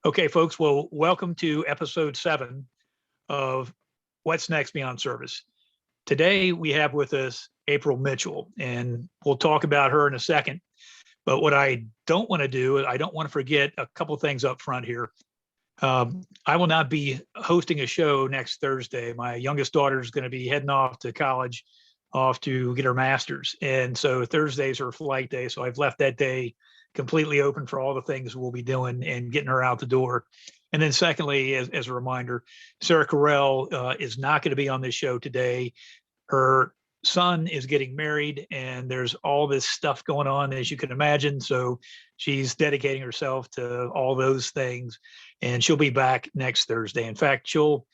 Okay, folks, well, welcome to episode 7 of What's Next Beyond Service. Today, we have with us April Mitchell, and we'll talk about her in a second. But what I don't want to do, I don't want to forget a couple things up front here. I will not be hosting a show next Thursday. My youngest daughter is going to be heading off to college, off to get her master's. And so Thursday's her flight day. So I've left that day completely open for all the things we'll be doing and getting her out the door. And then secondly, as a reminder, Sarah Carell is not going to be on this show today. Her son is getting married and there's all this stuff going on, as you can imagine. So she's dedicating herself to all those things, and she'll be back next Thursday. In fact, she'll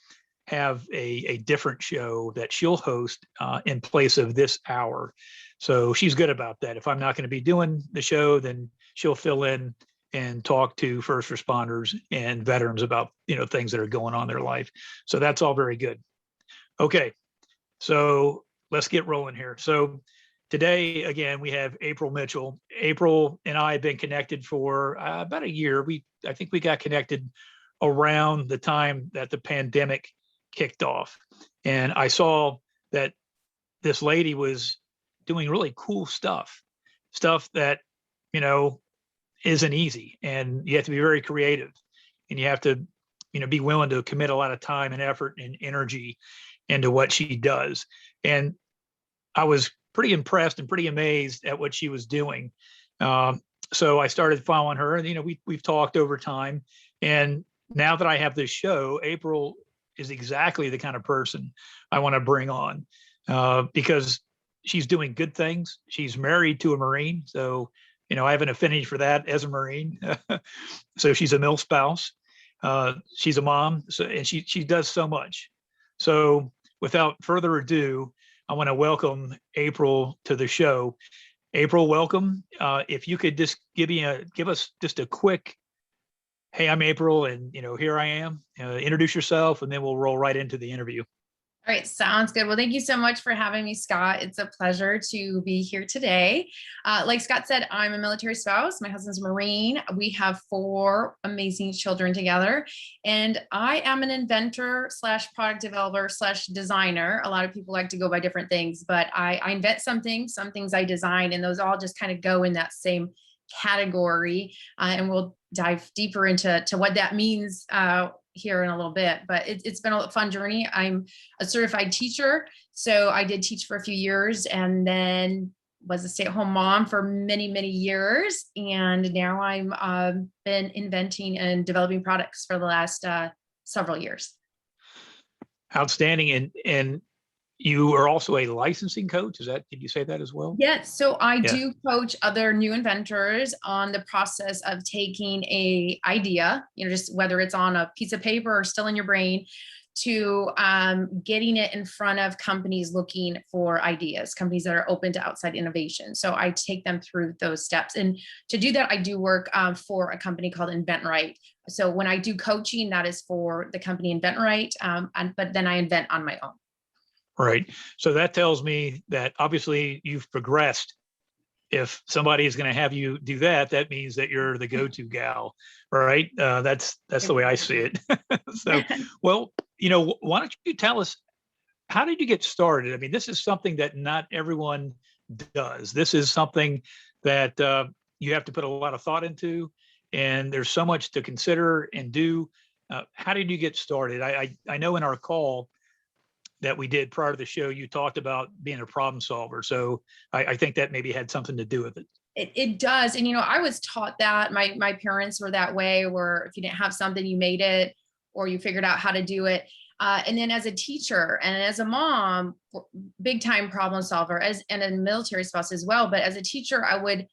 have a different show that she'll host in place of this hour. So she's good about that. If I'm not going to be doing the show, then she'll fill in and talk to first responders and veterans about, things that are going on in their life. So that's all very good. Okay, so let's get rolling here. So today, again, we have April Mitchell. April and I have been connected for about a year. I think we got connected around the time that the pandemic kicked off. And I saw that this lady was doing really cool stuff that, isn't easy. And you have to be very creative, and you have to, be willing to commit a lot of time and effort and energy into what she does. And I was pretty impressed and pretty amazed at what she was doing. So I started following her, and, we've talked over time. And now that I have this show, April is exactly the kind of person I want to bring on because she's doing good things. She's married to a Marine. So, I have an affinity for that as a Marine. So she's a mil spouse. She's a mom. And she does so much. So without further ado, I want to welcome April to the show. April, welcome. If you could just give us just a quick, hey, I'm April, and here I am. Introduce yourself, and then we'll roll right into the interview. All right, sounds good. Well, thank you so much for having me, Scott. It's a pleasure to be here today. Like Scott said, I'm a military spouse. My husband's a Marine. We have 4 amazing children together. And I am an inventor / product developer / designer. A lot of people like to go by different things, but I invent something, some things I design, and those all just kind of go in that same category. And we'll dive deeper into what that means here in a little bit, but it's been a fun journey. I'm a certified teacher. So I did teach for a few years and then was a stay-at-home mom for many, many years. And now I'm been inventing and developing products for the last several years. Outstanding. And you are also a licensing coach. Did you say that as well? Yes. So I do coach other new inventors on the process of taking a idea, just whether it's on a piece of paper or still in your brain, to getting it in front of companies looking for ideas, companies that are open to outside innovation. So I take them through those steps. And to do that, I do work for a company called inventRight. So when I do coaching, that is for the company inventRight, but then I invent on my own. Right. So that tells me that obviously you've progressed. If somebody is going to have you do that, that means that you're the go-to gal, right? That's the way I see it. So, well, why don't you tell us, how did you get started? I mean, this is something that not everyone does. This is something that you have to put a lot of thought into, and there's so much to consider and do. How did you get started? I know in our call that we did prior to the show, you talked about being a problem solver. So I think that maybe had something to do with it. It does. And, I was taught that my parents were that way, where if you didn't have something, you made it, or you figured out how to do it. And then as a teacher and as a mom, big time problem solver, and a military spouse as well. But as a teacher, I would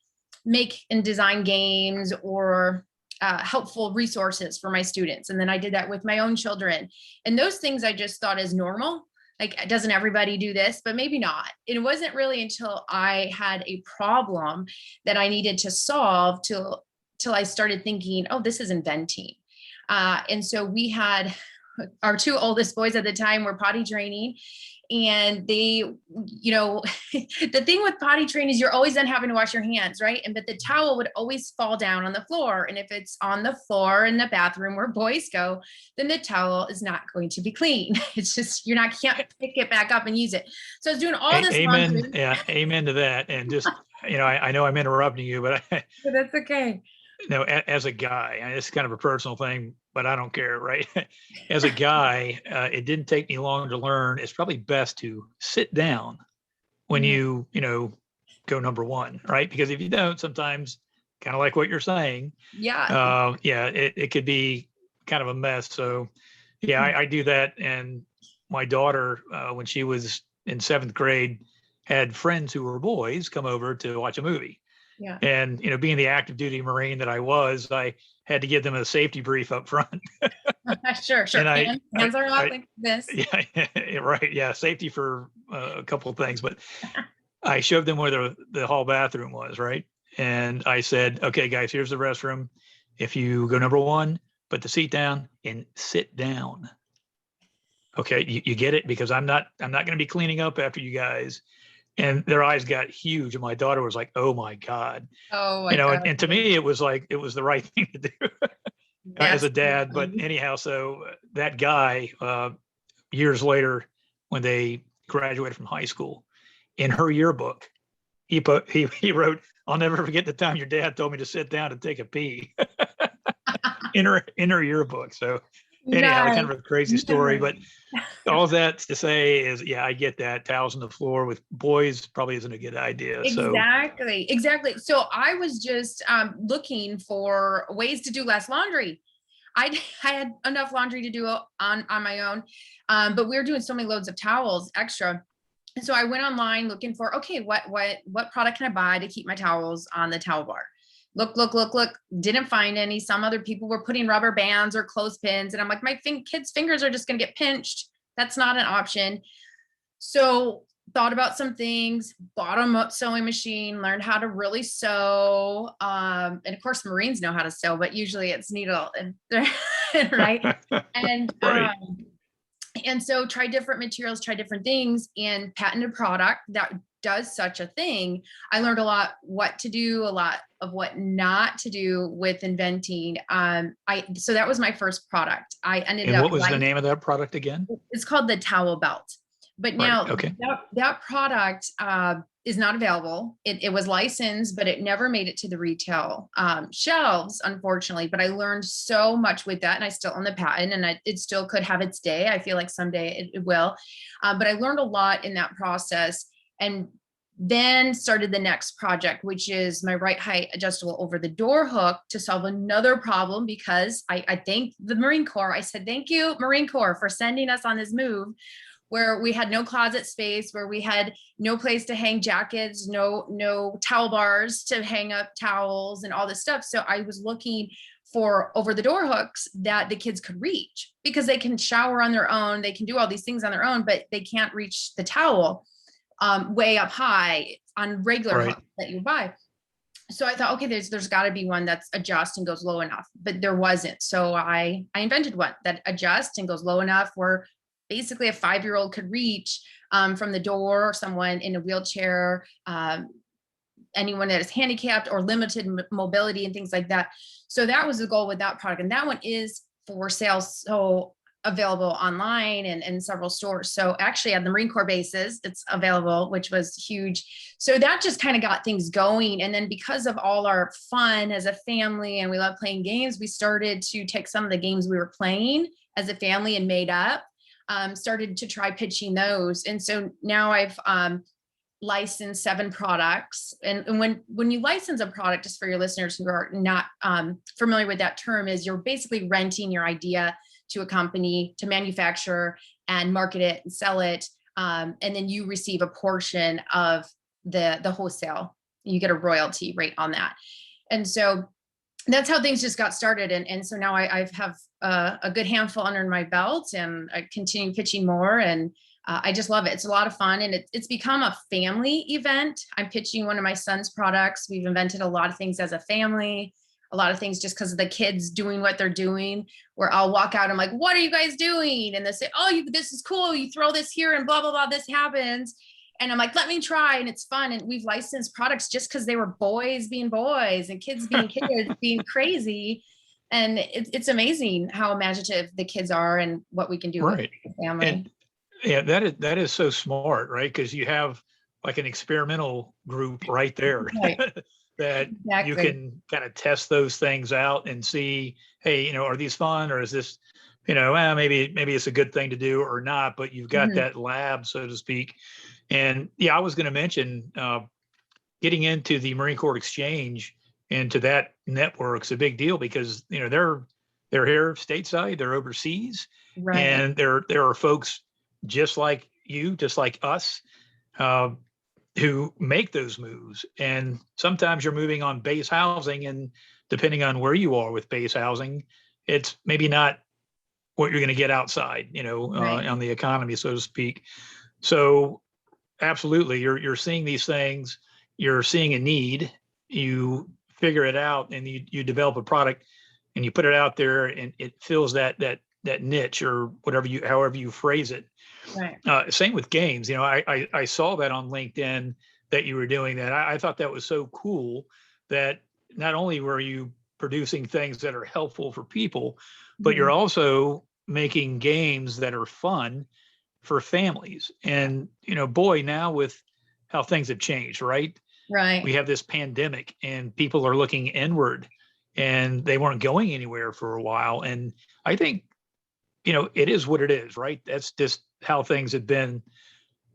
make and design games or helpful resources for my students. And then I did that with my own children. And those things I just thought as normal. Like, doesn't everybody do this? But maybe not. It wasn't really until I had a problem that I needed to solve till I started thinking, oh, this is inventing. And so we had our 2 oldest boys at the time were potty training. And they, the thing with potty training is you're always then having to wash your hands, right? But the towel would always fall down on the floor. And if it's on the floor in the bathroom where boys go, then the towel is not going to be clean. It's just, can't pick it back up and use it. So I was doing all this Amen. laundry. Yeah, amen to that. And just, I know I'm interrupting you, but That's okay. as a guy, and it's kind of a personal thing, but I don't care, right? As a guy, it didn't take me long to learn. It's probably best to sit down when you go number one, right? Because if you don't, sometimes, kind of like what you're saying, it could be kind of a mess. So, I do that. And my daughter, when she was in 7th grade, had friends who were boys come over to watch a movie. Yeah. And, being the active duty Marine that I was, I had to give them a safety brief up front. Sure. And hands are off like this. Yeah, right. Yeah. Safety for a couple of things, but I showed them where the hall bathroom was, right? And I said, okay, guys, here's the restroom. If you go number one, put the seat down and sit down. Okay, you get it? Because I'm not going to be cleaning up after you guys. And their eyes got huge, and my daughter was like, "Oh my God!" Oh my God. And to me, it was like it was the right thing to do as a dad. But anyhow, so that guy, years later, when they graduated from high school, in her yearbook, he wrote, "I'll never forget the time your dad told me to sit down and take a pee." in her yearbook. So anyhow, kind of a crazy story, but all that to say is, I get that. Towels on the floor with boys probably isn't a good idea. Exactly. So I was just looking for ways to do less laundry. I had enough laundry to do on my own, but we were doing so many loads of towels extra. And so I went online looking for, okay, what product can I buy to keep my towels on the towel bar? Look, didn't find any. Some other people were putting rubber bands or clothespins. And I'm like, my kids' fingers are just going to get pinched. That's not an option. So thought about some things, bought a sewing machine, learned how to really sew. And of course, Marines know how to sew, but usually it's needle and right. And, right. And so try different materials, try different things, and patented product that does such a thing. I learned a lot what to do, a lot of what not to do with inventing. So that was my first product. I ended up. And what was the name of that product again? It's called the towel belt. But now that product is not available. It was licensed, but it never made it to the retail shelves, unfortunately. But I learned so much with that, and I still own the patent, and it still could have its day. I feel like someday it will. But I learned a lot in that process, and then started the next project, which is my right height adjustable over the door hook to solve another problem, because I thanked the Marine Corps. I said, thank you, Marine Corps, for sending us on this move where we had no closet space, where we had no place to hang jackets, no towel bars to hang up towels and all this stuff. So I was looking for over the door hooks that the kids could reach, because they can shower on their own. They can do all these things on their own, but they can't reach the towel way up high on regular hooks that you buy. So I thought, okay, there's got to be one that's adjust and goes low enough, but there wasn't. So I invented one that adjusts and goes low enough where basically a 5-year-old could reach from the door, or someone in a wheelchair, anyone that is handicapped or limited mobility and things like that. So that was the goal with that product. And that one is for sale. So available online and in several stores. So actually at the Marine Corps bases, it's available, which was huge. So that just kind of got things going. And then because of all our fun as a family and we love playing games, we started to take some of the games we were playing as a family and made up, started to try pitching those. And so now I've licensed 7 products. And when you license a product, just for your listeners who are not familiar with that term, is you're basically renting your idea to a company to manufacture and market it and sell it. And then you receive a portion of the wholesale. You get a royalty rate on that. And so that's how things just got started. And so now I have a good handful under my belt, and I continue pitching more. And I just love it. It's a lot of fun, and it's become a family event. I'm pitching one of my son's products. We've invented a lot of things as a family. a lot of things just because of the kids doing what they're doing, where I'll walk out, I'm like, what are you guys doing? And they say, oh, this is cool. You throw this here and blah, blah, blah, this happens. And I'm like, let me try. And it's fun. And we've licensed products just because they were boys being boys and kids being kids, being crazy. And it's amazing how imaginative the kids are and what we can do with the family. And yeah, that is so smart, right? Because you have like an experimental group right there Right. that Exactly. you can kind of test those things out and see, hey, are these fun, or is this, maybe it's a good thing to do or not, but you've got that lab, so to speak. And yeah, I was going to mention getting into the Marine Corps Exchange and to that network's a big deal because they're here stateside, they're overseas, Right. and there are folks just like you, just like us, who make those moves. And sometimes you're moving on base housing, and depending on where you are with base housing, it's maybe not what you're going to get outside, on the economy, so to speak. So absolutely, you're seeing these things, you're seeing a need, you figure it out, and you develop a product, and you put it out there, and it fills that niche, or however you phrase it. Right. Same with games. I saw that on LinkedIn that you were doing that. I thought that was so cool that not only were you producing things that are helpful for people, but you're also making games that are fun for families. And, boy, now with how things have changed, right? Right. We have this pandemic and people are looking inward, and they weren't going anywhere for a while. And I think, it is what it is, right? That's just how things have been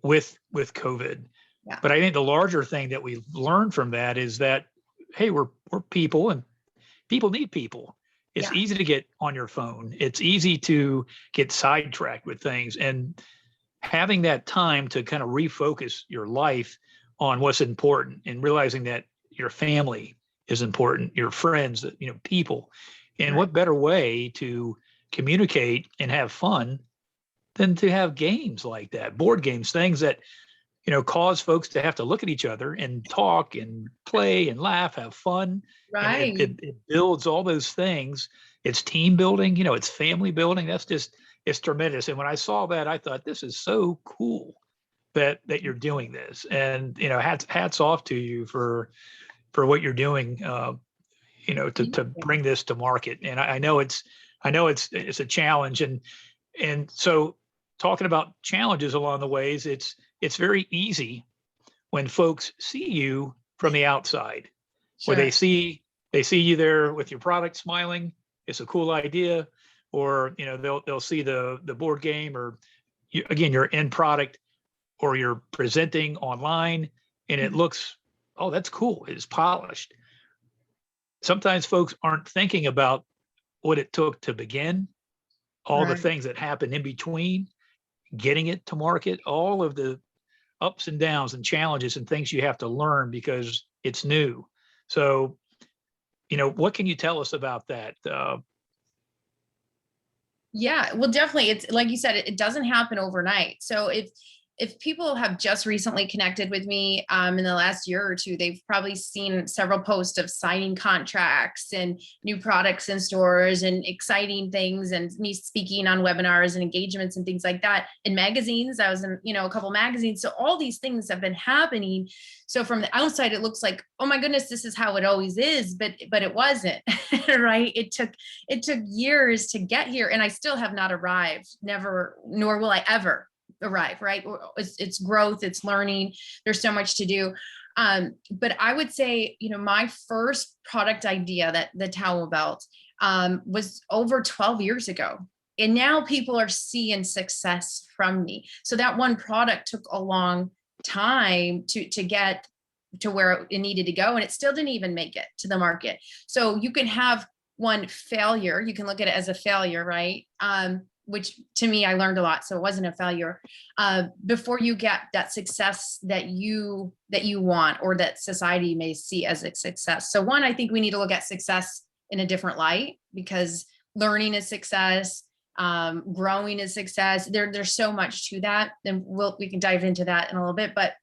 with COVID. Yeah. But I think the larger thing that we learned from that is that, hey, we're people, and people need people. It's easy to get on your phone. It's easy to get sidetracked with things, and having that time to kind of refocus your life on what's important, and realizing that your family is important, your friends, people. And what better way to communicate and have fun than to have games like that, board games, things that, cause folks to have to look at each other and talk and play and laugh, have fun. Right. And it builds all those things. It's team building, it's family building. It's tremendous. And when I saw that, I thought, this is so cool that you're doing this. And, hats off to you for what you're doing, to bring this to market. And I know it's a challenge. And so talking about challenges along the ways, it's very easy when folks see you from the outside, where they see you there with your product smiling. It's a cool idea. Or, they'll see the board game, or your end product, or you're presenting online, and it looks, oh, that's cool. It's polished. Sometimes folks aren't thinking about what it took to begin, all the things that happen in between, getting it to market, all of the ups and downs and challenges and things you have to learn because it's new. So, what can you tell us about that? Yeah, well, definitely. It's like you said, it doesn't happen overnight. So if people have just recently connected with me in the last year or two, they've probably seen several posts of signing contracts and new products in stores and exciting things, and me speaking on webinars and engagements and things like that in magazines. I was in, a couple magazines. So all these things have been happening. So from the outside, it looks like, oh my goodness, this is how it always is, but it wasn't, right? It took years to get here, and I still have not arrived, never, nor will I ever arrive, right? It's growth, it's learning. There's so much to do. But I would say, my first product idea, that the towel belt, was over 12 years ago. And now people are seeing success from me. So that one product took a long time to get to where it needed to go. And it still didn't even make it to the market. So you can have one failure. You can look at it as a failure, right? Which to me, I learned a lot. So it wasn't a failure, before you get that success that you want, or that society may see as a success. So one, I think we need to look at success in a different light, because learning is success, growing is success. There's so much to that. And we can dive into that in a little bit, but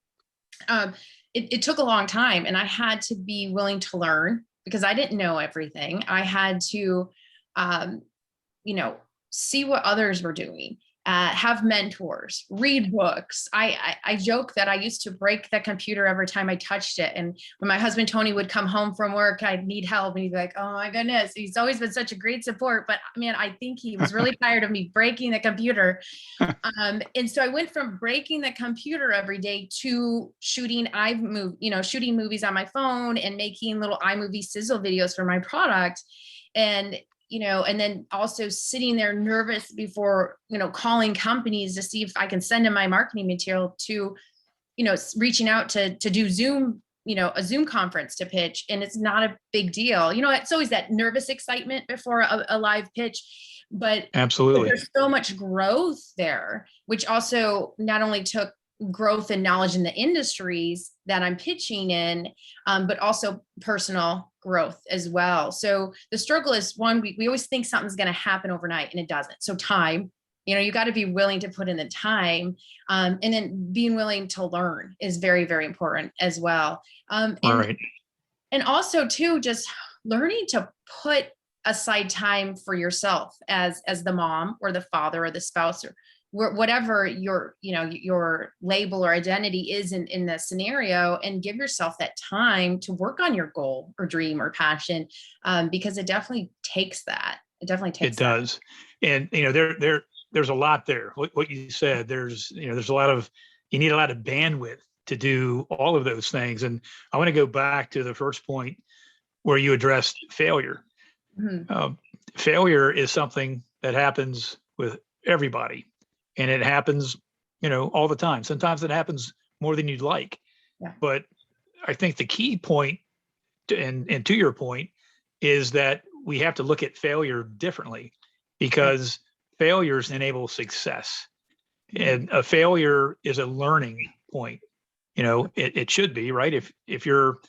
it took a long time, and I had to be willing to learn. because I didn't know everything. I had to, see what others were doing, have mentors, read books. I joke that I used to break the computer every time I touched it. And when my husband, Tony, would come home from work, I'd need help. And he'd be like, oh my goodness, he's always been such a great support. But man, I think he was really tired of me breaking the computer. And so I went from breaking the computer every day to shooting shooting movies on my phone and making little iMovie sizzle videos for my product. And and then also sitting there nervous before, calling companies to see if I can send them my marketing material, to, reaching out to do Zoom, a Zoom conference to pitch. And it's not a big deal. It's always that nervous excitement before a live pitch, but Absolutely. there's so much growth there, which also not only took growth and knowledge in the industries that I'm pitching in, but also personal growth as well. So the struggle is, one, we always think something's going to happen overnight, and it doesn't. So time, you got to be willing to put in the time, and then being willing to learn is very, very important as well. Right. And also too, just learning to put aside time for yourself as the mom or the father or the spouse, or whatever your label or identity is in the scenario, and give yourself that time to work on your goal or dream or passion, because it definitely takes that. It does. And, there's a lot there. What you said, there's a lot of, you need a lot of bandwidth to do all of those things. And I want to go back to the first point where you addressed failure. Mm-hmm. Failure is something that happens with everybody. And it happens, all the time. Sometimes it happens more than you'd like. Yeah. But I think the key point, and to your point, is that we have to look at failure differently, because failures enable success. And a failure is a learning point. It should be, right? If you're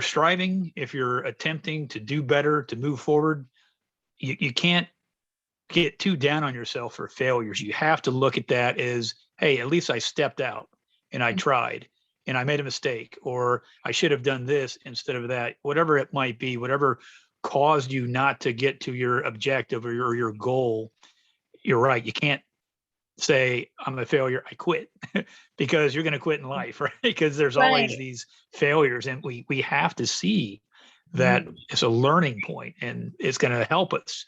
striving, if you're attempting to do better, to move forward, you can't get too down on yourself for failures. You have to look at that as, hey, at least I stepped out and I tried and I made a mistake, or I should have done this instead of that, whatever it might be, whatever caused you not to get to your objective or your goal. You're right. You can't say, I'm a failure, I quit, because you're going to quit in life, right? Because there's always these failures, and we have to see that it's a learning point, and it's going to help us.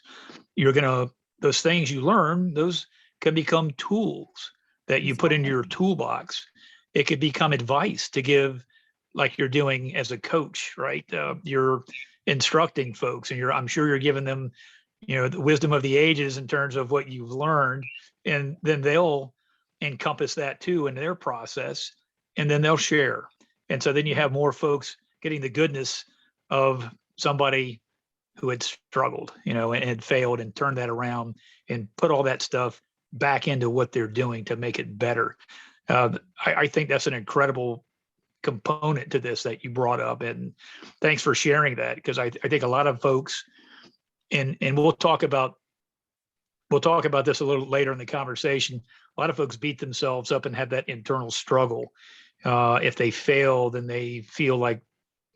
Those things you learn, those can become tools that you put into your toolbox. It could become advice to give, like you're doing as a coach, right? You're instructing folks, and I'm sure you're giving them, the wisdom of the ages in terms of what you've learned, and then they'll encompass that too in their process, and then they'll share. And so then you have more folks getting the goodness of somebody who had struggled, and had failed, and turned that around and put all that stuff back into what they're doing to make it better. I think that's an incredible component to this that you brought up, and thanks for sharing that, because I think a lot of folks, and we'll talk about this a little later in the conversation. A lot of folks beat themselves up and have that internal struggle. If they fail, then they feel like,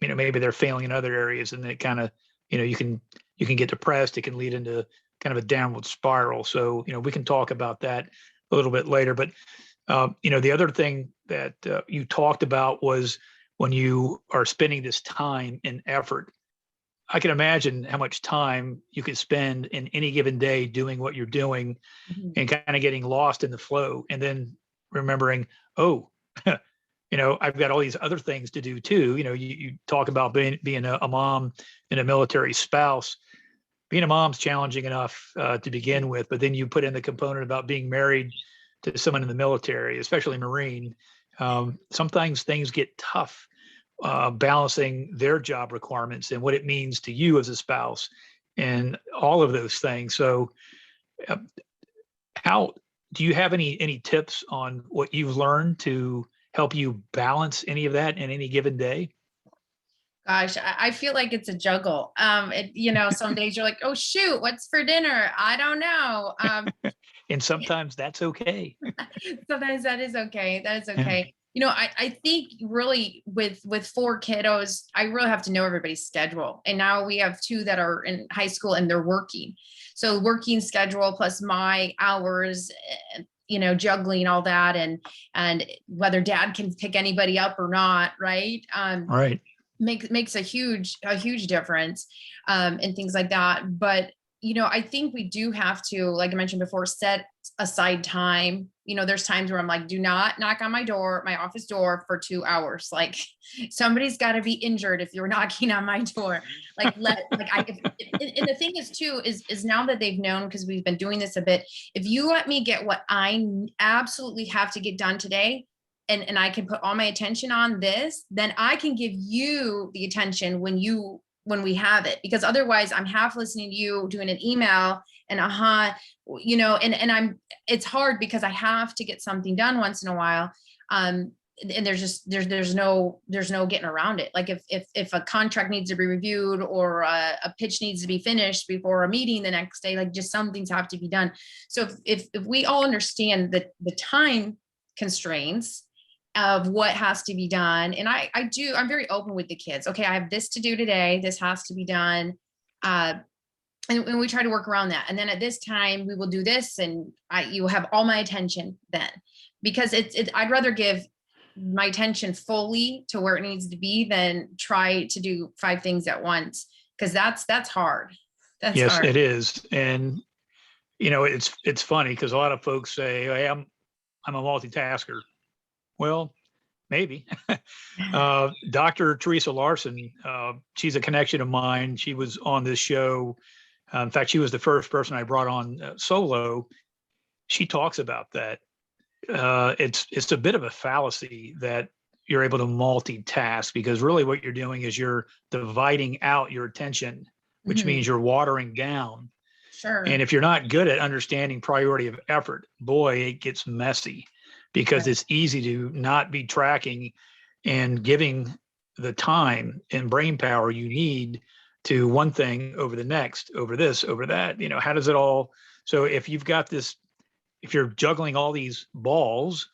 maybe they're failing in other areas, and it kind of, you can get depressed. It can lead into kind of a downward spiral. So, we can talk about that a little bit later. But, the other thing that you talked about was when you are spending this time and effort. I can imagine how much time you could spend in any given day doing what you're doing, and kind of getting lost in the flow, and then remembering, oh, I've got all these other things to do too. You talk about being a mom and a military spouse. Being a mom's challenging enough to begin with, but then you put in the component about being married to someone in the military, especially Marine. Sometimes things get tough, balancing their job requirements and what it means to you as a spouse, and all of those things. So, how do you have any tips on what you've learned to help you balance any of that in any given day? Gosh, I feel like it's a juggle. Some days you're like, oh shoot, what's for dinner? I don't know. And sometimes that's okay. Sometimes that is okay. That is okay. I think really with 4 kiddos, I really have to know everybody's schedule. And now we have 2 that are in high school and they're working. So working schedule plus my hours, juggling all that, and whether dad can pick anybody up or not, right? Right. Makes a huge difference, and things like that. But I think we do have to, like I mentioned before, set aside time. There's times where I'm like, do not knock on my office door for 2 hours. Like, somebody's got to be injured if you're knocking on my door. Like, and the thing is too, is now that they've known, because we've been doing this a bit, if you let me get what I absolutely have to get done today, and I can put all my attention on this, then I can give you the attention when we have it, because otherwise I'm half listening to you doing an email and and it's hard because I have to get something done once in a while. And there's no getting around it. Like if a contract needs to be reviewed, or a pitch needs to be finished before a meeting the next day, like, just some things have to be done. So if we all understand that the time constraints of what has to be done. And I'm very open with the kids. Okay, I have this to do today. This has to be done. And we try to work around that. And then at this time we will do this, and you will have all my attention then, because I'd rather give my attention fully to where it needs to be than try to do 5 things at once. Cause that's hard. That's Yes, hard. it is. And it's funny because a lot of folks say, hey, I'm a multitasker. Well, maybe. Dr. Teresa Larson, she's a connection of mine. She was on this show. In fact, she was the first person I brought on solo. She talks about that. It's a bit of a fallacy that you're able to multitask, because really what you're doing is you're dividing out your attention, which means you're watering down. Sure. And if you're not good at understanding priority of effort, boy, it gets messy, because it's easy to not be tracking and giving the time and brain power you need to one thing over the next, over this, over that. How does it all? So if you've got this, if you're juggling all these balls,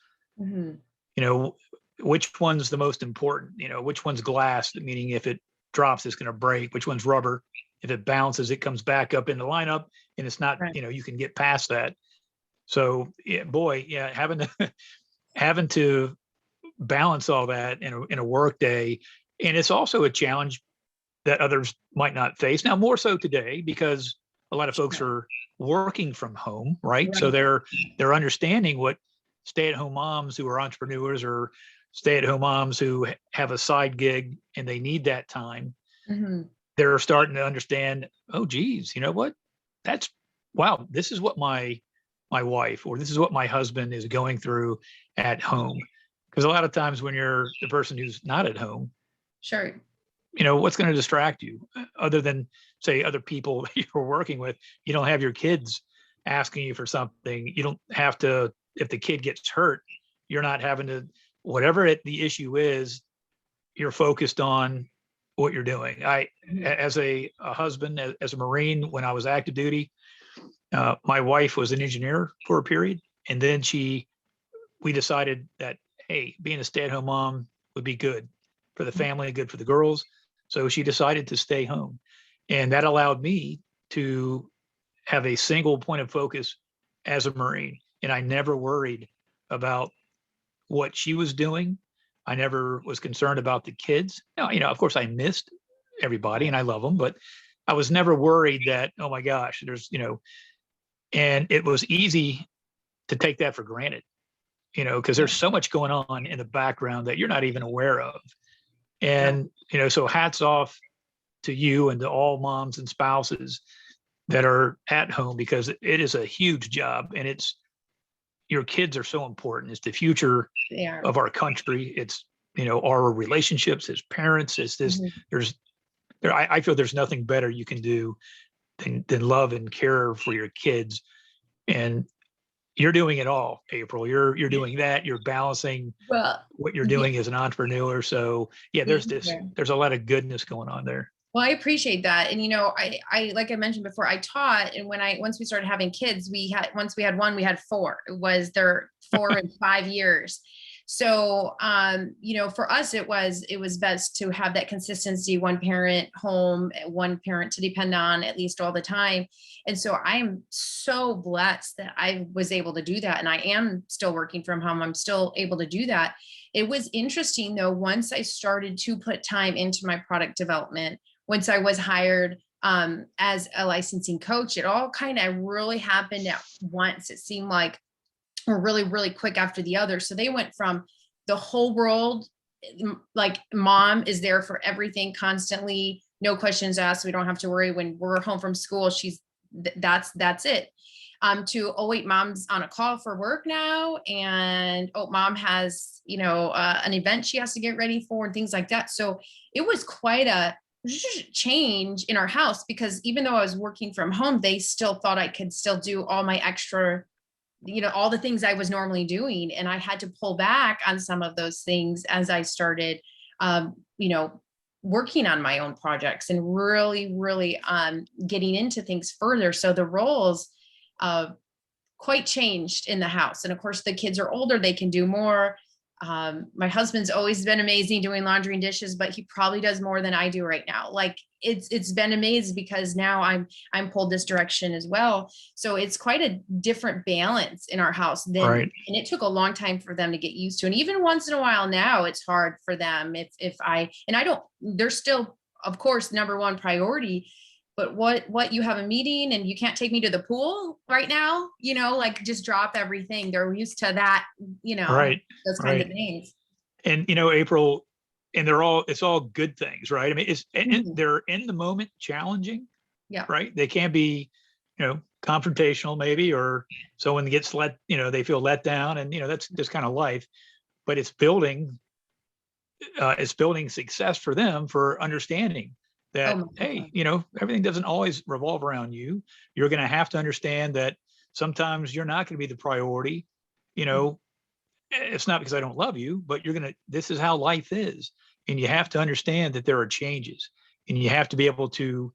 which one's the most important? Which one's glass, meaning if it drops, it's going to break. Which one's rubber? If it bounces, it comes back up in the lineup, and it's not, you can get past that. So having to balance all that in a work day. And it's also a challenge that others might not face now, more so today, because a lot of folks are working from home, right? So they're understanding what stay-at-home moms who are entrepreneurs, or stay-at-home moms who have a side gig and they need that time. They're starting to understand, oh geez, you know what? Wow, this is what my wife, or this is what my husband is going through at home. Because a lot of times when you're the person who's not at home, sure, what's going to distract you other than, say, other people that you're working with? You don't have your kids asking you for something. You don't have to, if the kid gets hurt, you're not having to, whatever the issue is, you're focused on what you're doing. As a husband, as a Marine, when I was active duty, my wife was an engineer for a period, and then we decided that, hey, being a stay-at-home mom would be good for the family, good for the girls. So she decided to stay home, and that allowed me to have a single point of focus as a Marine. And I never worried about what she was doing. I never was concerned about the kids. Now, of course I missed everybody and I love them, but I was never worried that, oh my gosh, and it was easy to take that for granted, because there's so much going on in the background that you're not even aware of. And, so hats off to you and to all moms and spouses that are at home, because it is a huge job, and your kids are so important. It's the future of our country. It's, our relationships as parents. It's this, I feel there's nothing better you can do than love and care for your kids. And you're doing it all, April. You're doing that. You're balancing what you're doing as an entrepreneur. So there's a lot of goodness going on there. Well, I appreciate that. And, I, like I mentioned before, I taught, and once we started having kids, once we had one, we had 4. It was their 4 and 5 years. So, for us, it was best to have that consistency, one parent home, one parent to depend on at least all the time. And so I'm so blessed that I was able to do that. And I am still working from home. I'm still able to do that. It was interesting though, once I started to put time into my product development, once I was hired as a licensing coach, it all kind of really happened at once. It seemed like, or really, really quick after the other. So they went from the whole world, like mom is there for everything constantly, no questions asked. We don't have to worry when we're home from school. That's it. To, oh wait, mom's on a call for work now. And oh, mom has, an event she has to get ready for and things like that. So it was quite a change in our house, because even though I was working from home, they still thought I could still do all my extra, all the things I was normally doing. And I had to pull back on some of those things as I started, working on my own projects and really, really getting into things further. So the roles quite changed in the house. And of course, the kids are older, they can do more. My husband's always been amazing doing laundry and dishes, but he probably does more than I do right now. Like it's been amazing because now I'm pulled this direction as well. So it's quite a different balance in our house than, Right. and it took a long time for them to get used to. And even once in a while now, it's hard for them they're still, of course, number one priority. But what you have a meeting and you can't take me to the pool right now, like just drop everything. They're used to that, Right. those kinds of things. And, April, and it's all good things, right? I mean, Mhm. they're in the moment challenging, Yeah. right? They can be, confrontational maybe, or someone gets they feel let down, and, that's just kind of life, but it's building success for them, for understanding that, Oh, hey, everything doesn't always revolve around you. You're going to have to understand that sometimes you're not going to be the priority. It's not because I don't love you, but this is how life is. And you have to understand that there are changes, and you have to be able to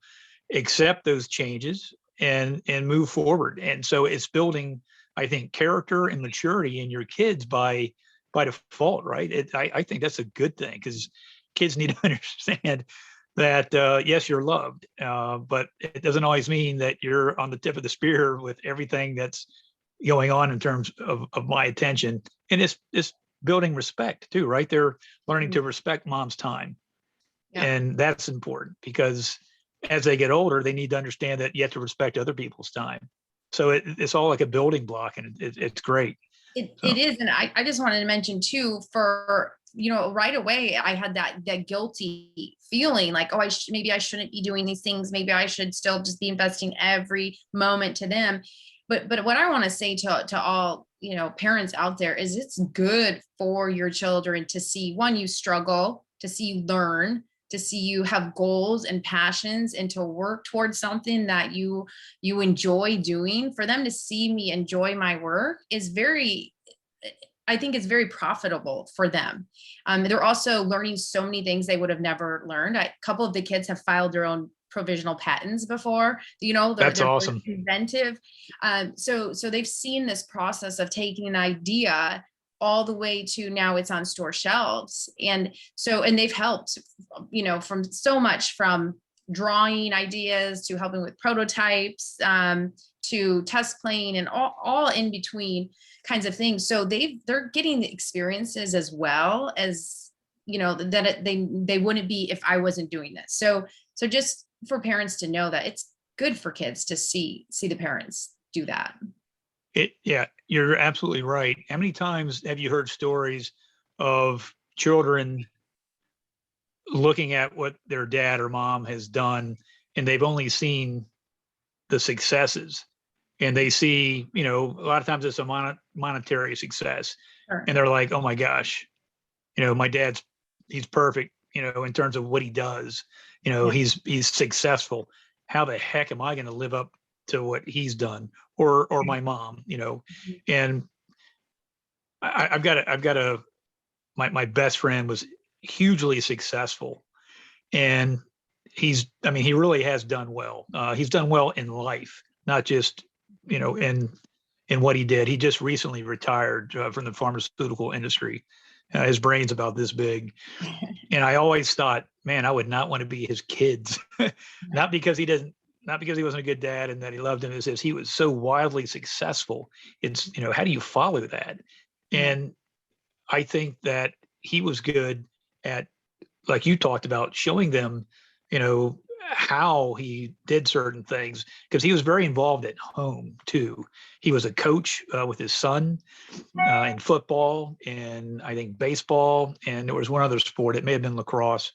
accept those changes and move forward. And so it's building, I think, character and maturity in your kids by default, right? I think that's a good thing, because kids need to understand that, yes, you're loved, but it doesn't always mean that you're on the tip of the spear with everything that's going on in terms of my attention. And it's building respect too, right? They're learning to respect mom's time. Yeah. And that's important, because as they get older, they need to understand that you have to respect other people's time. So it's all like a building block, and it's great. It is. And I just wanted to mention too, for, right away, I had that guilty feeling like, oh, maybe I shouldn't be doing these things. Maybe I should still just be investing every moment to them. But what I want to say to all, parents out there is, it's good for your children to see, one, you struggle, to see you learn, to see you have goals and passions, and to work towards something that you enjoy doing. For them to see me enjoy my work is I think it's very profitable for them. They're also learning so many things they would have never learned. A couple of the kids have filed their own provisional patents before, That's they're awesome. inventive. So they've seen this process of taking an idea all the way to now it's on store shelves. And they've helped, from so much, from drawing ideas to helping with prototypes, to test playing, and all in between kinds of things. So they're getting the experiences as well as, that they wouldn't be if I wasn't doing this. So just for parents to know that it's good for kids to see the parents do that. Yeah, you're absolutely right. How many times have you heard stories of children looking at what their dad or mom has done, and they've only seen the successes, and they see, a lot of times it's a monetary success, Sure. and they're like, oh my gosh, my he's perfect, in terms of what he does, Yeah. he's successful. How the heck am I going to live up to what he's done, or my mom, and I've got my best friend was hugely successful, and he really has done well. He's done well in life, not just, in in what he did. He just recently retired from the pharmaceutical industry. His brain's about this big. And I always thought, man, I would not want to be his kids. Not because he wasn't a good dad and that he loved him. It says he was so wildly successful. It's, how do you follow that? And I think that he was good at, like you talked about, showing them, how he did certain things, because he was very involved at home too. He was a coach with his son in football and I think baseball, and there was one other sport. It may have been lacrosse,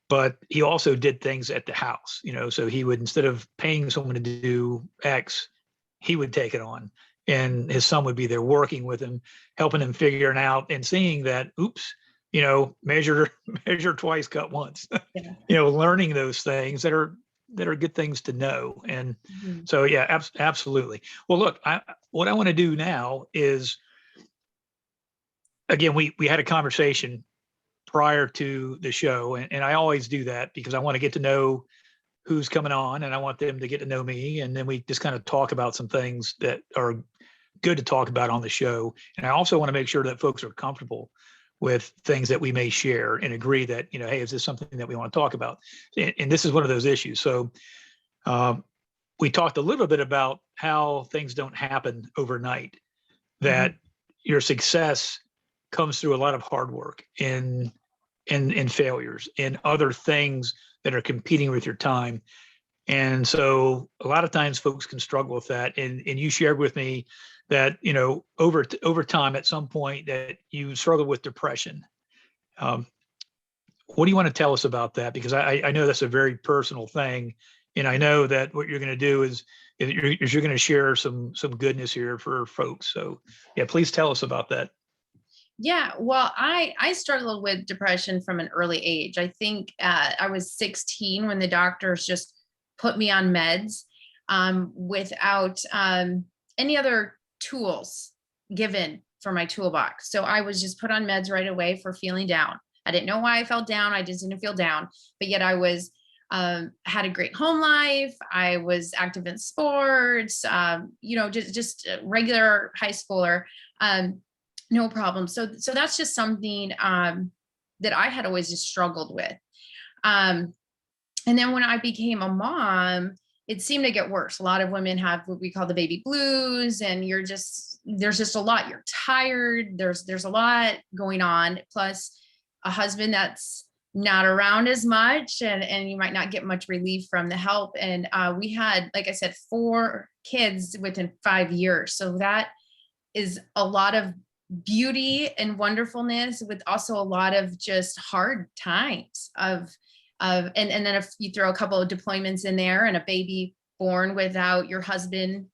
but he also did things at the house, so he would, instead of paying someone to do X, he would take it on. And his son would be there working with him, helping him figure it out and seeing that, oops, measure twice, cut once, learning those things that are good things to know. And so, yeah, absolutely. Well, look, what I want to do now is, again, we had a conversation prior to the show, and I always do that because I want to get to know who's coming on and I want them to get to know me. And then we just kind of talk about some things that are good to talk about on the show. And I also want to make sure that folks are comfortable with things that we may share and agree that, hey, is this something that we want to talk about? And this is one of those issues. So we talked a little bit about how things don't happen overnight, that your success comes through a lot of hard work and failures and other things that are competing with your time. And so a lot of times folks can struggle with that. And you shared with me that, over time, at some point, that you struggle with depression. What do you want to tell us about that? Because I know that's a very personal thing. And I know that what you're going to do is you're going to share some goodness here for folks. So yeah, please tell us about that. Yeah, well, I struggled with depression from an early age. I think I was 16 when the doctors just put me on meds without any other tools given for my toolbox. So I was just put on meds right away for feeling down. I didn't know why I felt down. I just didn't feel down, but yet I was had a great home life. I was active in sports, just a regular high schooler. No problem. So that's just something that I had always just struggled with. And then when I became a mom, it seemed to get worse. A lot of women have what we call the baby blues, and there's just a lot. You're tired. There's a lot going on. Plus a husband that's not around as much, and you might not get much relief from the help. And we had, like I said, 4 kids within 5 years. So that is a lot of beauty and wonderfulness, with also a lot of just hard times and then if you throw a couple of deployments in there and a baby born without your husband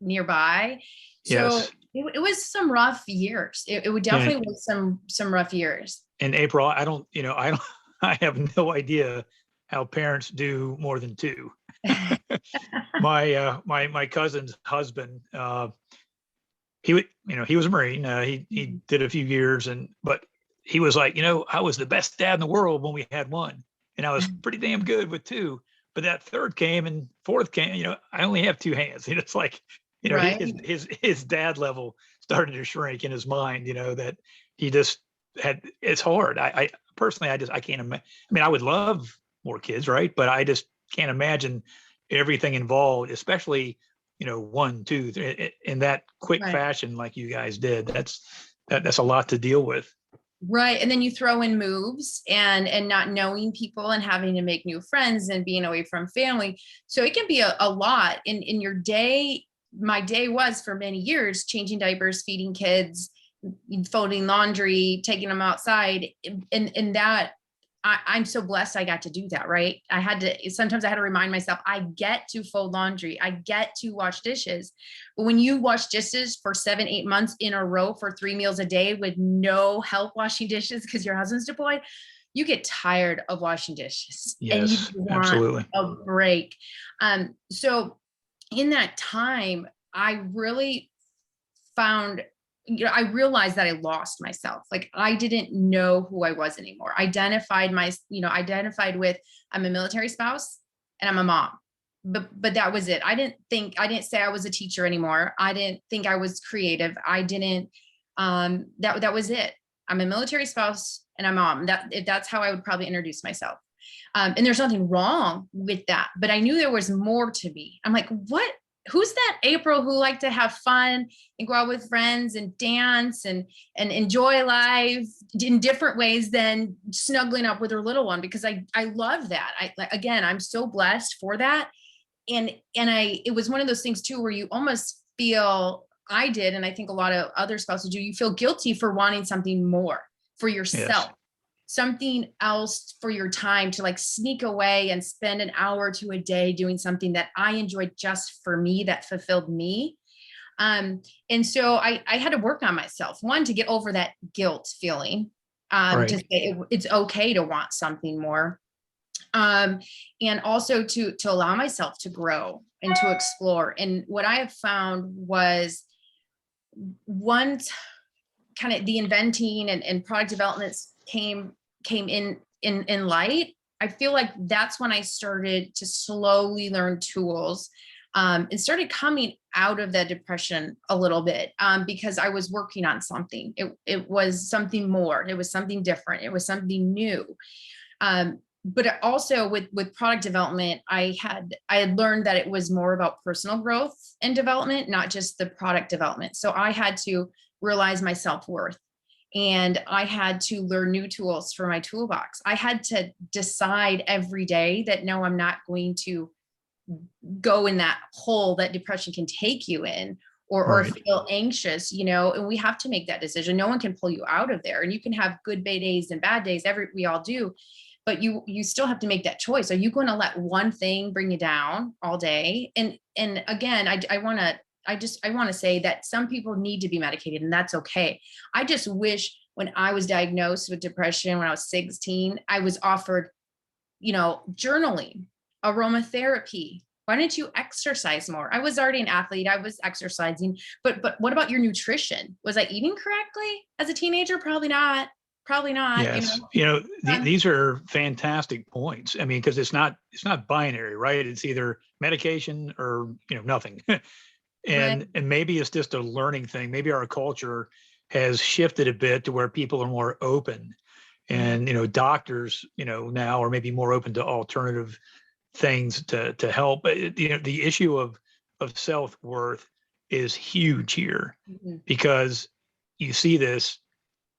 nearby. So Yes. it was some rough years. It would definitely was some rough years. And April, I have no idea how parents do more than 2. My cousin's husband, he was a Marine. He did a few years, but he was like, I was the best dad in the world when we had 1, and I was pretty damn good with 2. But that 3rd came and 4th came. I only have 2 hands. It's like, Right. his dad level started to shrink in his mind. That he just had. It's hard. I personally, I can't imagine. I mean, I would love more kids, right? But I just can't imagine everything involved, especially 1, 2, 3, in that quick fashion like you guys did. That's a lot to deal with. Right. And then you throw in moves and not knowing people and having to make new friends and being away from family. So it can be a lot in your day. My day was, for many years, changing diapers, feeding kids, folding laundry, taking them outside. And that I'm so blessed I got to do that, right? Sometimes I had to remind myself, I get to fold laundry. I get to wash dishes. But when you wash dishes for 7, 8 months in a row for 3 meals a day with no help washing dishes because your husband's deployed, you get tired of washing dishes. Yes, and you want absolutely. a break. So in that time, I really found, I realized that I lost myself. Like I didn't know who I was anymore. Identified with, I'm a military spouse and I'm a mom. but that was it. I didn't say I was a teacher anymore. I didn't think I was creative. I didn't, that was it. I'm a military spouse and a mom. That's how I would probably introduce myself. And there's nothing wrong with that, but I knew there was more to me. I'm like, what? Who's that April who liked to have fun and go out with friends and dance and enjoy life in different ways than snuggling up with her little one? Because I love that. Again, I'm so blessed for that. And it was one of those things too, where you almost feel, I did, and I think a lot of other spouses do, you feel guilty for wanting something more for yourself. Yes. Something else for your time to like sneak away and spend an hour or two a day doing something that I enjoyed just for me, that fulfilled me. And so I had to work on myself, one, to get over that guilt feeling, Right. to say it's okay to want something more. And also to allow myself to grow and to explore. And what I have found was, once kind of the inventing and product developments came in light, I feel like that's when I started to slowly learn tools, and started coming out of that depression a little bit, because I was working on something. It was something more. It was something different. It was something new. But also with product development, I had learned that it was more about personal growth and development, not just the product development. So I had to realize my self-worth, and I had to learn new tools for my toolbox. I had to decide every day that no, I'm not going to go in that hole that depression can take you in, or Right. feel anxious, and we have to make that decision. No one can pull you out of there. And you can have good days and bad days. We all do. But you still have to make that choice. Are you going to let one thing bring you down all day? And again, I want to say that some people need to be medicated, and that's okay. I just wish when I was diagnosed with depression when I was 16, I was offered, journaling, aromatherapy. Why didn't you exercise more? I was already an athlete. I was exercising, but what about your nutrition? Was I eating correctly as a teenager? Probably not. Probably not. Yes. Um, These are fantastic points. I mean, because it's not binary, right? It's either medication or, nothing. right. And maybe it's just a learning thing. Maybe our culture has shifted a bit to where people are more open, Mhm. and doctors, now are maybe more open to alternative things to help. But the issue of self-worth is huge here, Mhm. because you see this.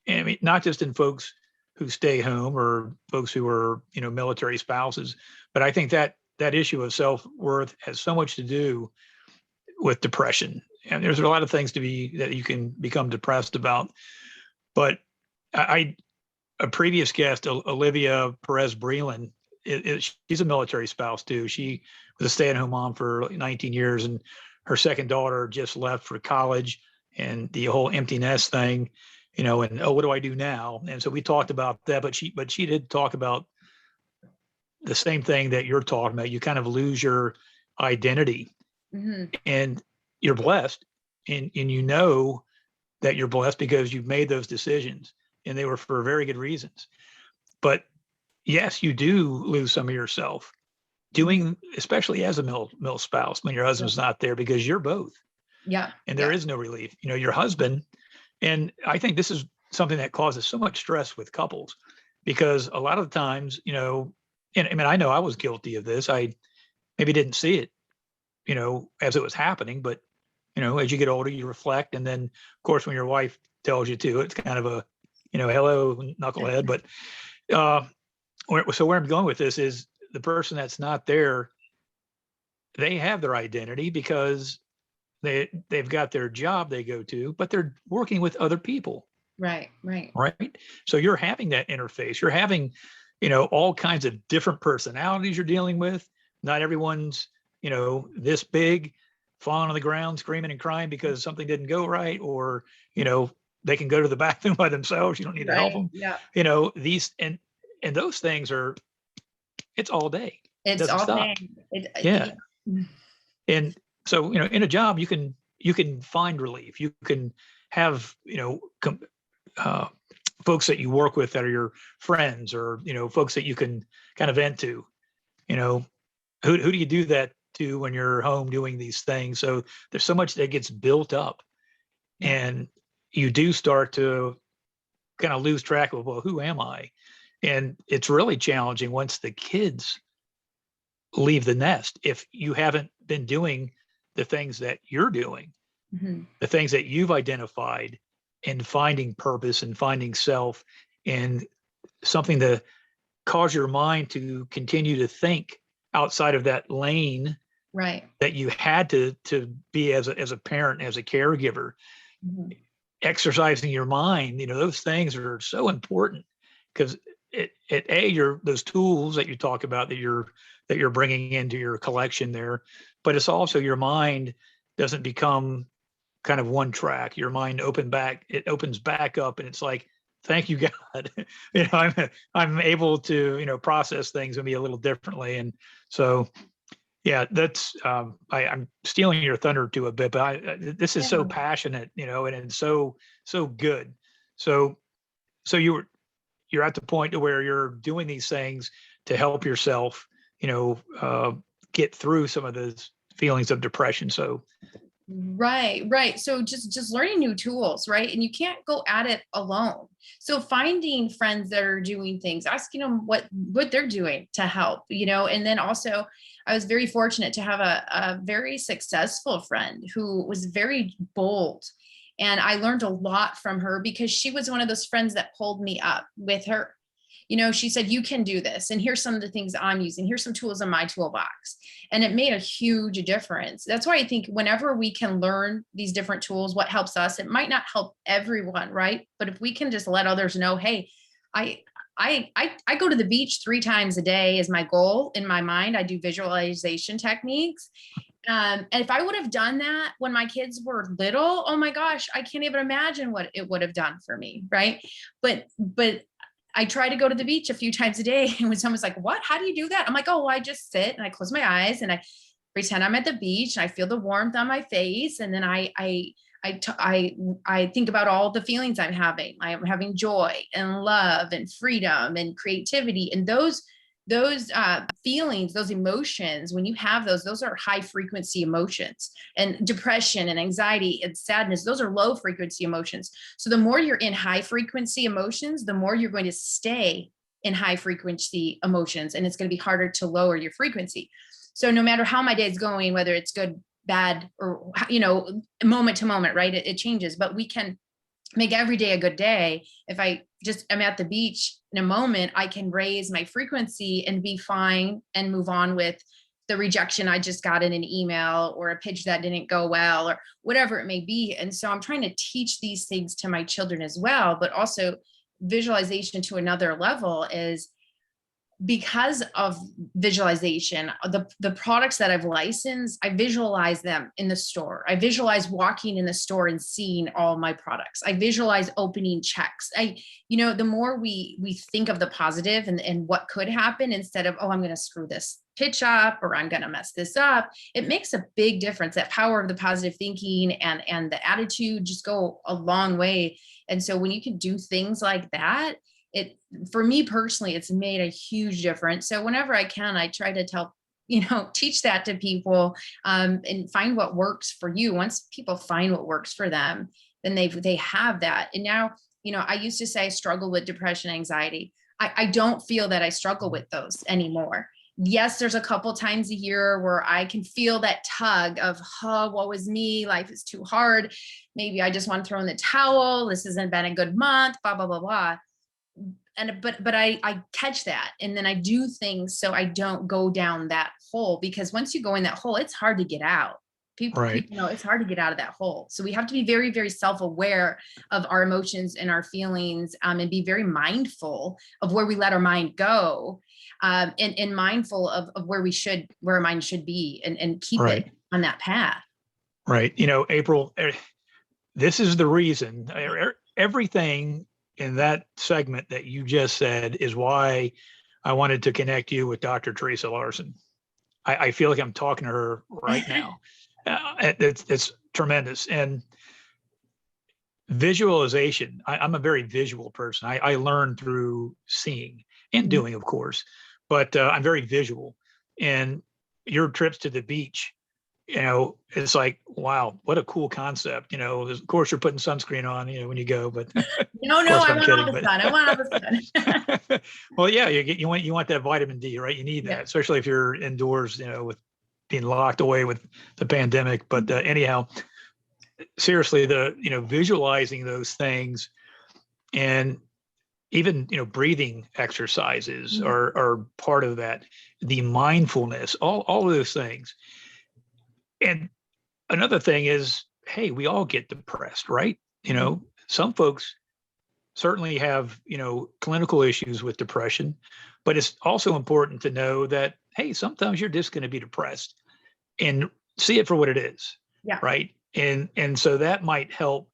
I mean, not just in folks who stay home or folks who are, military spouses, but I think that issue of self-worth has so much to do with depression. And there's a lot of things that you can become depressed about. But a previous guest, Olivia Perez Breland, she's a military spouse too. She was a stay-at-home mom for 19 years, and her second daughter just left for college, and the whole empty nest thing, and what do I do now? And so we talked about that, but she did talk about the same thing that you're talking about. You kind of lose your identity, Mhm. and you're blessed, and that you're blessed because you've made those decisions, and they were for very good reasons. But yes, you do lose some of yourself Mhm. doing, especially as a mil spouse when your Yeah. husband's not there, because you're both, Yeah. and there Yeah. is no relief. Your husband, and I think this is something that causes so much stress with couples, because a lot of the times, and I mean, I know I was guilty of this. I maybe didn't see it, as it was happening, but as you get older, you reflect, and then of course, when your wife tells you to, it's kind of a, hello, knucklehead. But uh, where I'm going with this is the person that's not there, they have their identity because they've got their job they go to, but they're working with other people, Right. Right. right? So you're having that interface. You're having, all kinds of different personalities you're dealing with. Not everyone's, this big, falling on the ground, screaming and crying because something didn't go right, or, they can go to the bathroom by themselves. You don't need to help Right. them. Yeah. These and those things are, it's all day. It It's doesn't all stop. day. Yeah. And so, in a job, you can find relief. You can have, uh, folks that you work with that are your friends, or folks that you can kind of vent to. You know, who do you do that to when you're home doing these things. So there's so much that gets built up, and you do start to kind of lose track of, well, who am I? And it's really challenging once the kids leave the nest. If you haven't been doing the things that you're doing, the things that you've identified, and finding purpose and finding self, and something to cause your mind to continue to think outside of that lane Right. that you had to be as a parent, as a caregiver. Exercising your mind, those things are so important, because you're those tools that you talk about that you're bringing into your collection there, but it's also your mind doesn't become kind of one track. Your mind it opens back up, and it's like, thank you, God. I'm able to process things maybe a little differently. And so yeah, that's I'm stealing your thunder to a bit, but this is so passionate, and it's so good. So you're at the point to where you're doing these things to help yourself, get through some of those feelings of depression. So Right. So just learning new tools, right? And you can't go at it alone. So finding friends that are doing things, asking them what they're doing to help, and then also I was very fortunate to have a very successful friend who was very bold. And I learned a lot from her because she was one of those friends that pulled me up with her. She said, you can do this. And here's some of the things I'm using. Here's some tools in my toolbox. And it made a huge difference. That's why I think whenever we can learn these different tools, what helps us, it might not help everyone, right? But if we can just let others know, hey, I go to the beach 3 times a day is my goal in my mind. I do visualization techniques. And if I would have done that when my kids were little, oh my gosh, I can't even imagine what it would have done for me. Right. But I try to go to the beach a few times a day. And when someone's like, what, how do you do that? I'm like, oh, I just sit and I close my eyes and I pretend I'm at the beach and I feel the warmth on my face. And then I think about all the feelings I'm having. I am having joy and love and freedom and creativity. And those feelings, those emotions, when you have those are high frequency emotions. And depression and anxiety and sadness, those are low frequency emotions. So the more you're in high frequency emotions, the more you're going to stay in high frequency emotions, and it's going to be harder to lower your frequency. So no matter how my day is going, whether it's good, bad, or moment to moment, right, it changes, but we can make every day a good day. If I just am at the beach in a moment, I can raise my frequency and be fine and move on with the rejection I just got in an email, or a pitch that didn't go well, or whatever it may be. And so I'm trying to teach these things to my children as well, but also visualization to another level is, because of visualization, the products that I've licensed, I visualize them in the store. I visualize walking in the store and seeing all my products. I visualize opening checks. The more we think of the positive and what could happen, instead of, oh, I'm going to screw this pitch up, or I'm going to mess this up, it makes a big difference. That power of the positive thinking and the attitude just go a long way. And so when you can do things like that, for me personally, it's made a huge difference. So whenever I can, I try to teach that to people, and find what works for you. Once people find what works for them, then they have that. And now, I used to say I struggle with depression, anxiety. I don't feel that I struggle with those anymore. Yes, there's a couple times a year where I can feel that tug of, oh, woe is me, life is too hard. Maybe I just want to throw in the towel. This hasn't been a good month, blah, blah, blah, blah. But I catch that, and then I do things so I don't go down that hole, because once you go in that hole, it's hard to get out. People know it's hard to get out of that hole. So we have to be very, very self-aware of our emotions and our feelings, and be very mindful of where we let our mind go, and mindful of where our mind should be, and keep it on that path. Right. April, this is the reason everything in that segment that you just said is why I wanted to connect you with Dr. Teresa Larson. I feel like I'm talking to her right now. It's tremendous. And visualization, I'm a very visual person. I learn through seeing and doing, of course, but I'm very visual. And your trips to the beach, it's like, wow, what a cool concept. Of course you're putting sunscreen on, when you go, but No, of course I I'm want all kidding, the sun. I want all the sun. well, yeah, you want that vitamin D, right? You need that, Yeah. especially if you're indoors, with being locked away with the pandemic. But anyhow, seriously, visualizing those things, and even breathing exercises Mhm. are part of that. The mindfulness, all of those things. And another thing is, hey, we all get depressed, right? Some folks certainly have clinical issues with depression, but it's also important to know that, hey, sometimes you're just going to be depressed, and see it for what it is. Yeah. Right. And so that might help.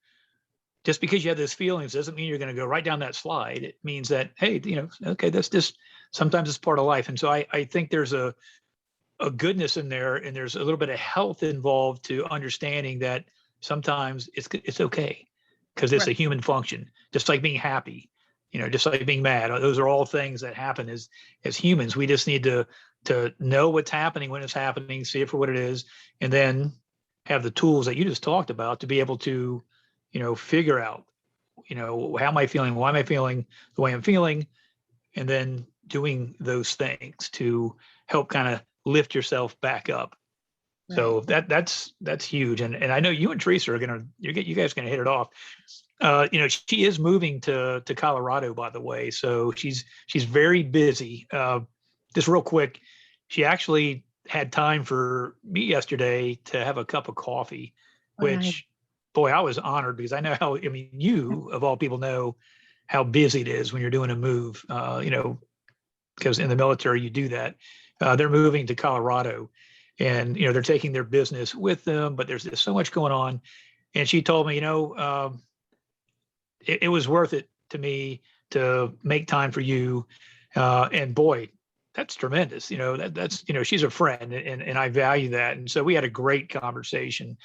Just because you have those feelings doesn't mean you're going to go right down that slide. It means that, hey, okay, that's just, sometimes it's part of life. And so I think there's a goodness in there, and there's a little bit of health involved to understanding that sometimes it's okay, because it's Right. a human function, just like being happy, just like being mad. Those are all things that happen as humans. We just need to know what's happening when it's happening, see it for what it is, and then have the tools that you just talked about to be able to, figure out, how am I feeling? Why am I feeling the way I'm feeling? And then doing those things to help kind of lift yourself back up. Right. So that's huge. And I know you and Teresa are you guys are gonna hit it off. She is moving to Colorado, by the way. So she's very busy. Just real quick, she actually had time for me yesterday to have a cup of coffee, Oh, nice. which, boy, I was honored, because I know how, you of all people know how busy it is when you're doing a move, because in the military you do that. They're moving to Colorado, and they're taking their business with them, but there's so much going on. And she told me, it was worth it to me to make time for you. And boy, that's tremendous. That's she's a friend, and I value that. And so we had a great conversation.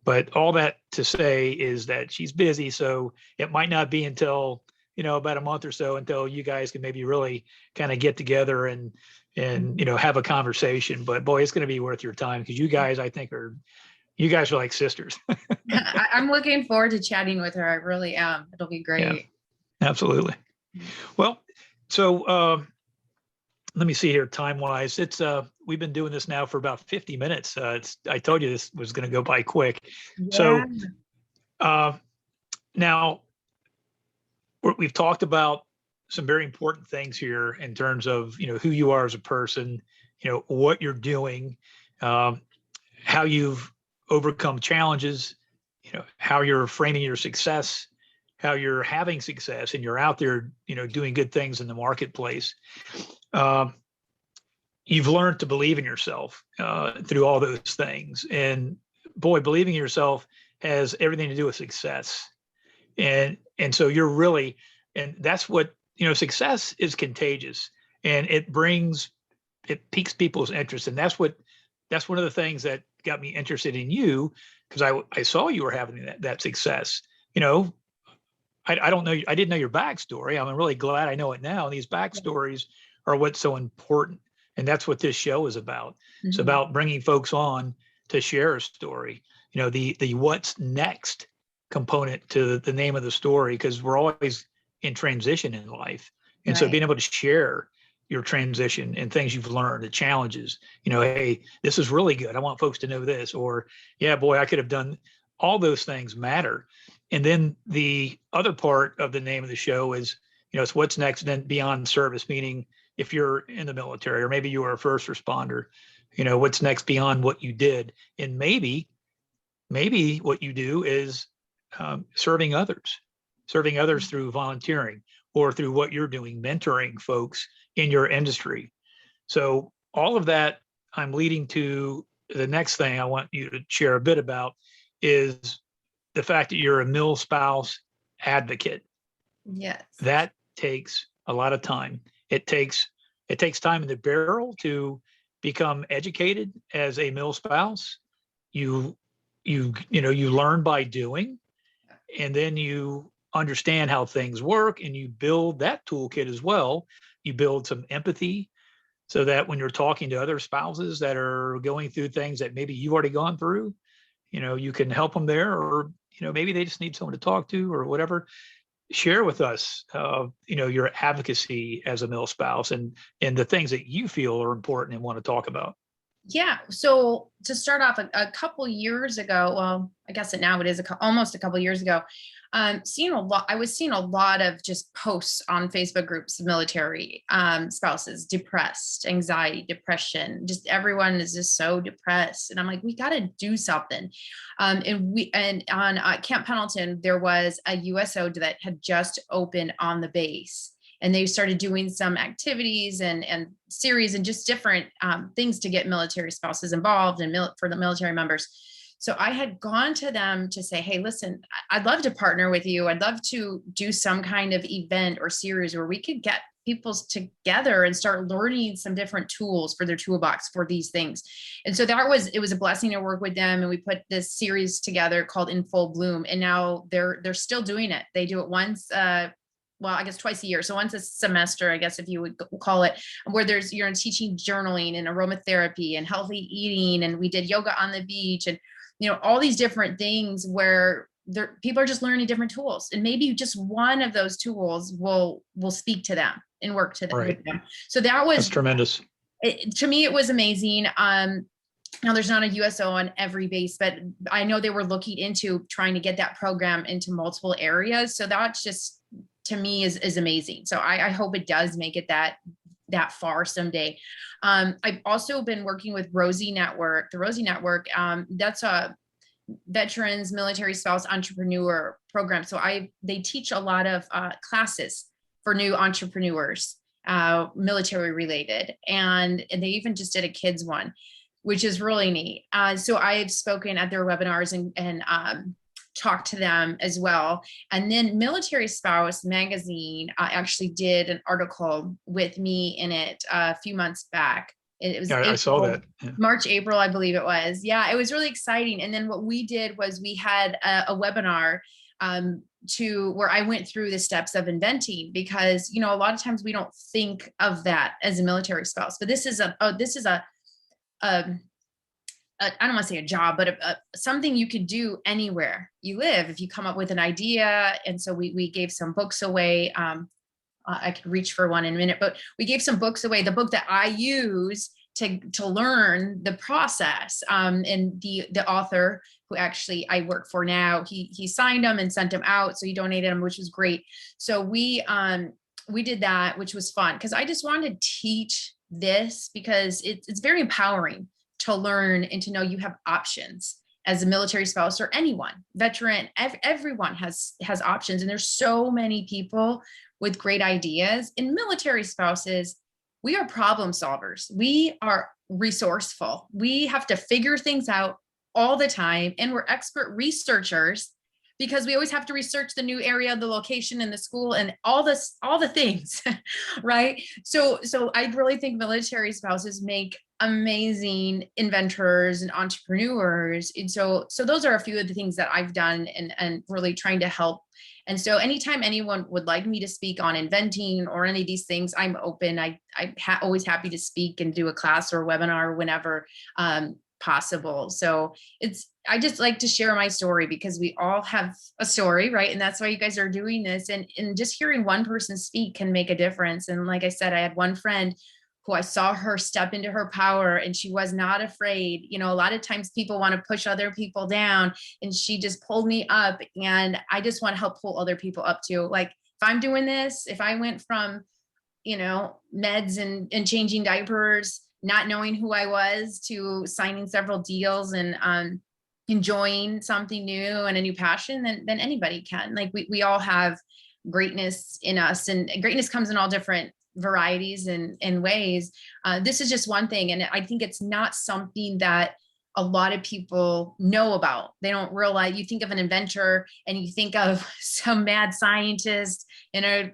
But all that to say is that she's busy, so it might not be until about a month or so until you guys can maybe really kind of get together and have a conversation. But boy, it's going to be worth your time, because you guys, I think, you guys are like sisters. I'm looking forward to chatting with her. I really am. It'll be great. Yeah, absolutely. Well, so let me see here, time wise. It's we've been doing this now for about 50 minutes. I told you this was going to go by quick. Yeah. So now we've talked about some very important things here in terms of who you are as a person, what you're doing, how you've overcome challenges, how you're framing your success, how you're having success, and you're out there doing good things in the marketplace. You've learned to believe in yourself through all those things, and boy, believing in yourself has everything to do with success. And so you're really, and that's what success is contagious, and it piques people's interest. And that's one of the things that got me interested in you, because I saw you were having that success. I don't know, I didn't know your backstory. I'm really glad I know it now. And these backstories are what's so important, and that's what this show is about. It's about bringing folks on to share a story. The what's next component to the name of the story, because we're always in transition in life. And so being able to share your transition and things you've learned, the challenges, hey, this is really good, I want folks to know this, or yeah, boy, I could have done, all those things matter. And then the other part of the name of the show is, it's what's next, then beyond service, meaning if you're in the military, or maybe you were a first responder, what's next beyond what you did. And maybe what you do is serving others through volunteering, or through what you're doing, mentoring folks in your industry. So all of that, I'm leading to the next thing I want you to share a bit about, is the fact that you're a mil-spouse advocate. Yes. That takes a lot of time. It takes time in the barrel to become educated as a mil-spouse. You learn by doing, and then you understand how things work, and you build that toolkit as well. You build some empathy, so that when you're talking to other spouses that are going through things that maybe you've already gone through, you can help them there, or, maybe they just need someone to talk to or whatever. Share with us, your advocacy as a mil spouse and the things that you feel are important and want to talk about. Yeah. So to start off, a couple years ago, well, I guess now it is almost a couple years ago, seeing a lot. I was seeing a lot of just posts on Facebook groups of military spouses, depressed, anxiety, depression. Just everyone is just so depressed, and I'm like, we got to do something. And on Camp Pendleton, there was a USO that had just opened on the base. And they started doing some activities and series and just different things to get military spouses involved and for the military members. So I had gone to them to say, hey, listen, I'd love to partner with you. I'd love to do some kind of event or series where we could get people together and start learning some different tools for their toolbox for these things. And so it was a blessing to work with them. And we put this series together called In Full Bloom. And now they're still doing it. They do it once, well, I guess twice a year. So once a semester, I guess, if you would call it, where you're teaching journaling and aromatherapy and healthy eating. And we did yoga on the beach and, all these different things where people are just learning different tools. And maybe just one of those tools will speak to them and work to them. Right. With them. So that's tremendous. To me, it was amazing. Now there's not a USO on every base, but I know they were looking into trying to get that program into multiple areas. So that's just, to me, is amazing. So I hope it does make it that far someday. I've also been working with Rosie Network. The Rosie Network, that's a veterans military spouse entrepreneur program. So they teach a lot of classes for new entrepreneurs, military related, and they even just did a kids one, which is really neat. So I've spoken at their webinars and talk to them as well. And then Military Spouse magazine actually did an article with me in it a few months back. It was I saw that. Yeah. March, April, I believe it was. Yeah, it was really exciting. And then what we did was we had a webinar where I went through the steps of inventing, because, a lot of times we don't think of that as a military spouse, but this is I don't want to say a job, but something you could do anywhere you live if you come up with an idea. And so we gave some books away. I could reach for one in a minute, but we gave some books away. The book that I use to learn the process, and the author, who actually I work for now, he signed them and sent them out. So he donated them, which was great. So we did that, which was fun, because I just wanted to teach this, because it's very empowering to learn and to know you have options as a military spouse or anyone, veteran, everyone has options. And there's so many people with great ideas. And military spouses, we are problem solvers. We are resourceful. We have to figure things out all the time. And we're expert researchers, because we always have to research the new area, the location, and the school, and all the things, right? So I really think military spouses make amazing inventors and entrepreneurs. And so those are a few of the things that I've done and really trying to help. And so anytime anyone would like me to speak on inventing or any of these things, I'm open. I'm always happy to speak and do a class or a webinar whenever possible. So I just like to share my story, because we all have a story, right? And that's why you guys are doing this. And just hearing one person speak can make a difference. And like I said, I had one friend who I saw her step into her power, and she was not afraid. A lot of times people want to push other people down, and she just pulled me up. And I just want to help pull other people up too. Like, if I'm doing this, if I went from, meds and changing diapers, not knowing who I was, to signing several deals and enjoying something new and a new passion, then anybody can. Like, we all have greatness in us, and greatness comes in all different varieties and ways. This is just one thing. And I think it's not something that a lot of people know about. They don't realize. You think of an inventor and you think of some mad scientist in a,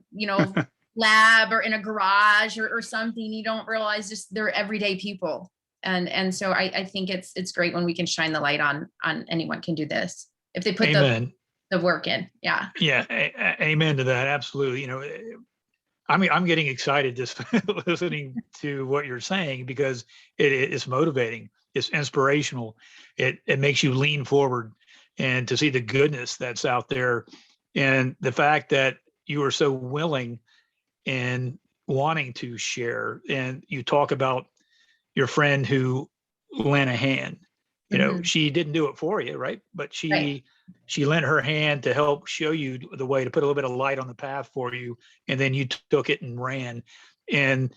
lab or in a garage or something. You don't realize just they're everyday people. And so I think it's great when we can shine the light on anyone can do this if they put the work in. Yeah. Yeah. Amen to that. Absolutely. I mean, I'm getting excited just listening to what you're saying because it's motivating. It's inspirational. It makes you lean forward and to see the goodness that's out there, and the fact that you are so willing and wanting to share. And you talk about your friend who lent a hand. You know, Mhm. she didn't do it for you, right? But Right. she lent her hand to help show you the way, to put a little bit of light on the path for you, and then you took it and ran. And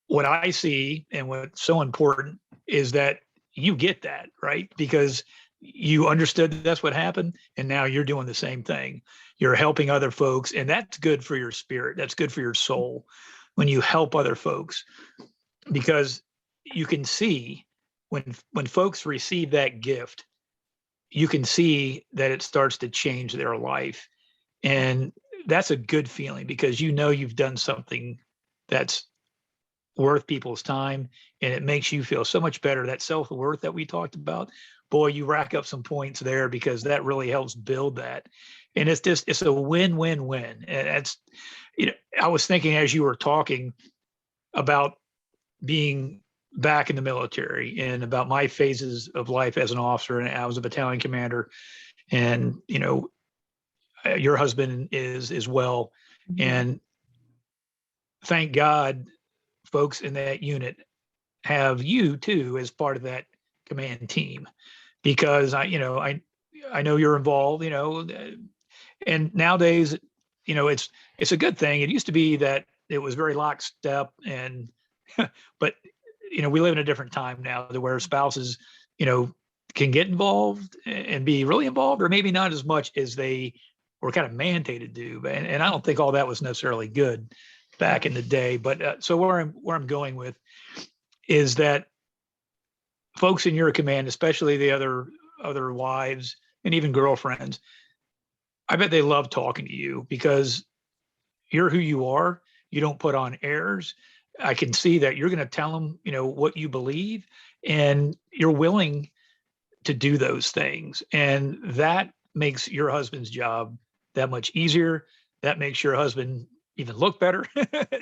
what I see and what's so important is that you get that, right? Because you understood that's what happened, and now you're doing the same thing. You're helping other folks, and that's good for your spirit. That's good for your soul when you help other folks, because you can see when folks receive that gift, you can see that it starts to change their life. And that's a good feeling because you know you've done something that's worth people's time, and it makes you feel so much better. That self-worth that we talked about, boy, you rack up some points there because that really helps build that. And it's a win-win-win. And that's, you know, I was thinking as you were talking about being back in the military and about my phases of life as an officer, and I was a battalion commander, and you know, your husband is as well. Mhm. And thank God folks in that unit have you too as part of that command team, because I know you're involved, you know, and nowadays, you know, it's a good thing. It used to be that it was very lockstep, and but you know, we live in a different time now to where spouses, you know, can get involved and be really involved, or maybe not as much as they were kind of mandated to do. And I don't think all that was necessarily good back in the day. But so where I'm going with is that folks in your command, especially the other wives and even girlfriends, I bet they love talking to you because you're who you are. You don't put on airs. I can see that you're going to tell them, you know, what you believe, and you're willing to do those things. And that makes your husband's job that much easier. That makes your husband even look better.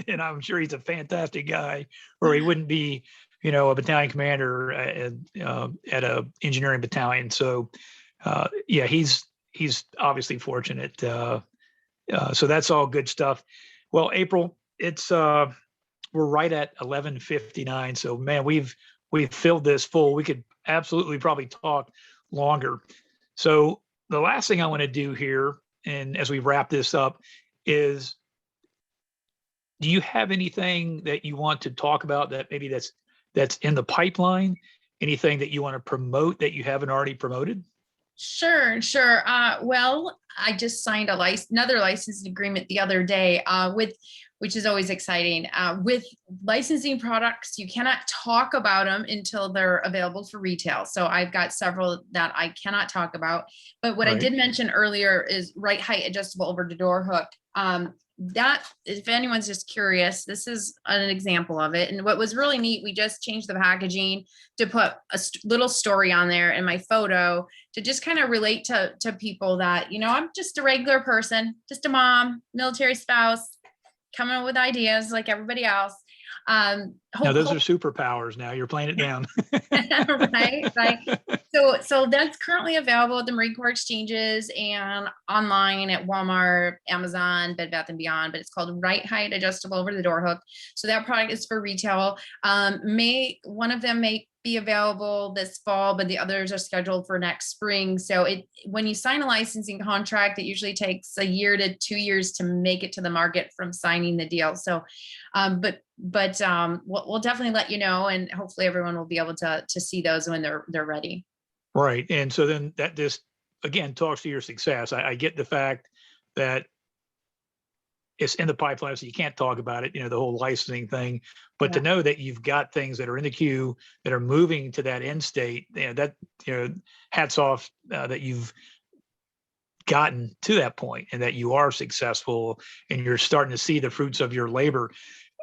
And I'm sure he's a fantastic guy, or he wouldn't be, you know, a battalion commander at a engineering battalion. So, yeah, he's obviously fortunate. So that's all good stuff. Well, April, it's we're right at 11:59. So man, we've filled this full. We could absolutely probably talk longer. So the last thing I want to do here, and as we wrap this up, is do you have anything that you want to talk about that maybe that's in the pipeline? Anything that you want to promote that you haven't already promoted? Sure, sure. Well, I just signed another licensing agreement the other day which is always exciting. With licensing products, you cannot talk about them until they're available for retail. So I've got several that I cannot talk about. But what I Right. did mention earlier is right height adjustable over the door hook. That, if anyone's just curious, this is an example of it. And what was really neat, we just changed the packaging to put a little story on there and my photo to just kind of relate to people that, you know, I'm just a regular person, just a mom, military spouse, coming up with ideas like everybody else. Now those are superpowers. Now you're playing it down. Right, right. So that's currently available at the Marine Corps exchanges and online at Walmart, Amazon, Bed Bath and Beyond. But it's called Right Height Adjustable Over the Door Hook. So that product is for retail. One of them may be available this fall, but the others are scheduled for next spring. So when you sign a licensing contract, it usually takes a year to 2 years to make it to the market from signing the deal. So, we'll definitely let you know, and hopefully everyone will be able to see those when they're ready. Right. And so then that just again talks to your success. I get the fact that it's in the pipeline, so you can't talk about it, you know, the whole licensing thing. But to Yeah. know that you've got things that are in the queue that are moving to that end state, you know, that, you know, hats off that you've gotten to that point and that you are successful and you're starting to see the fruits of your labor.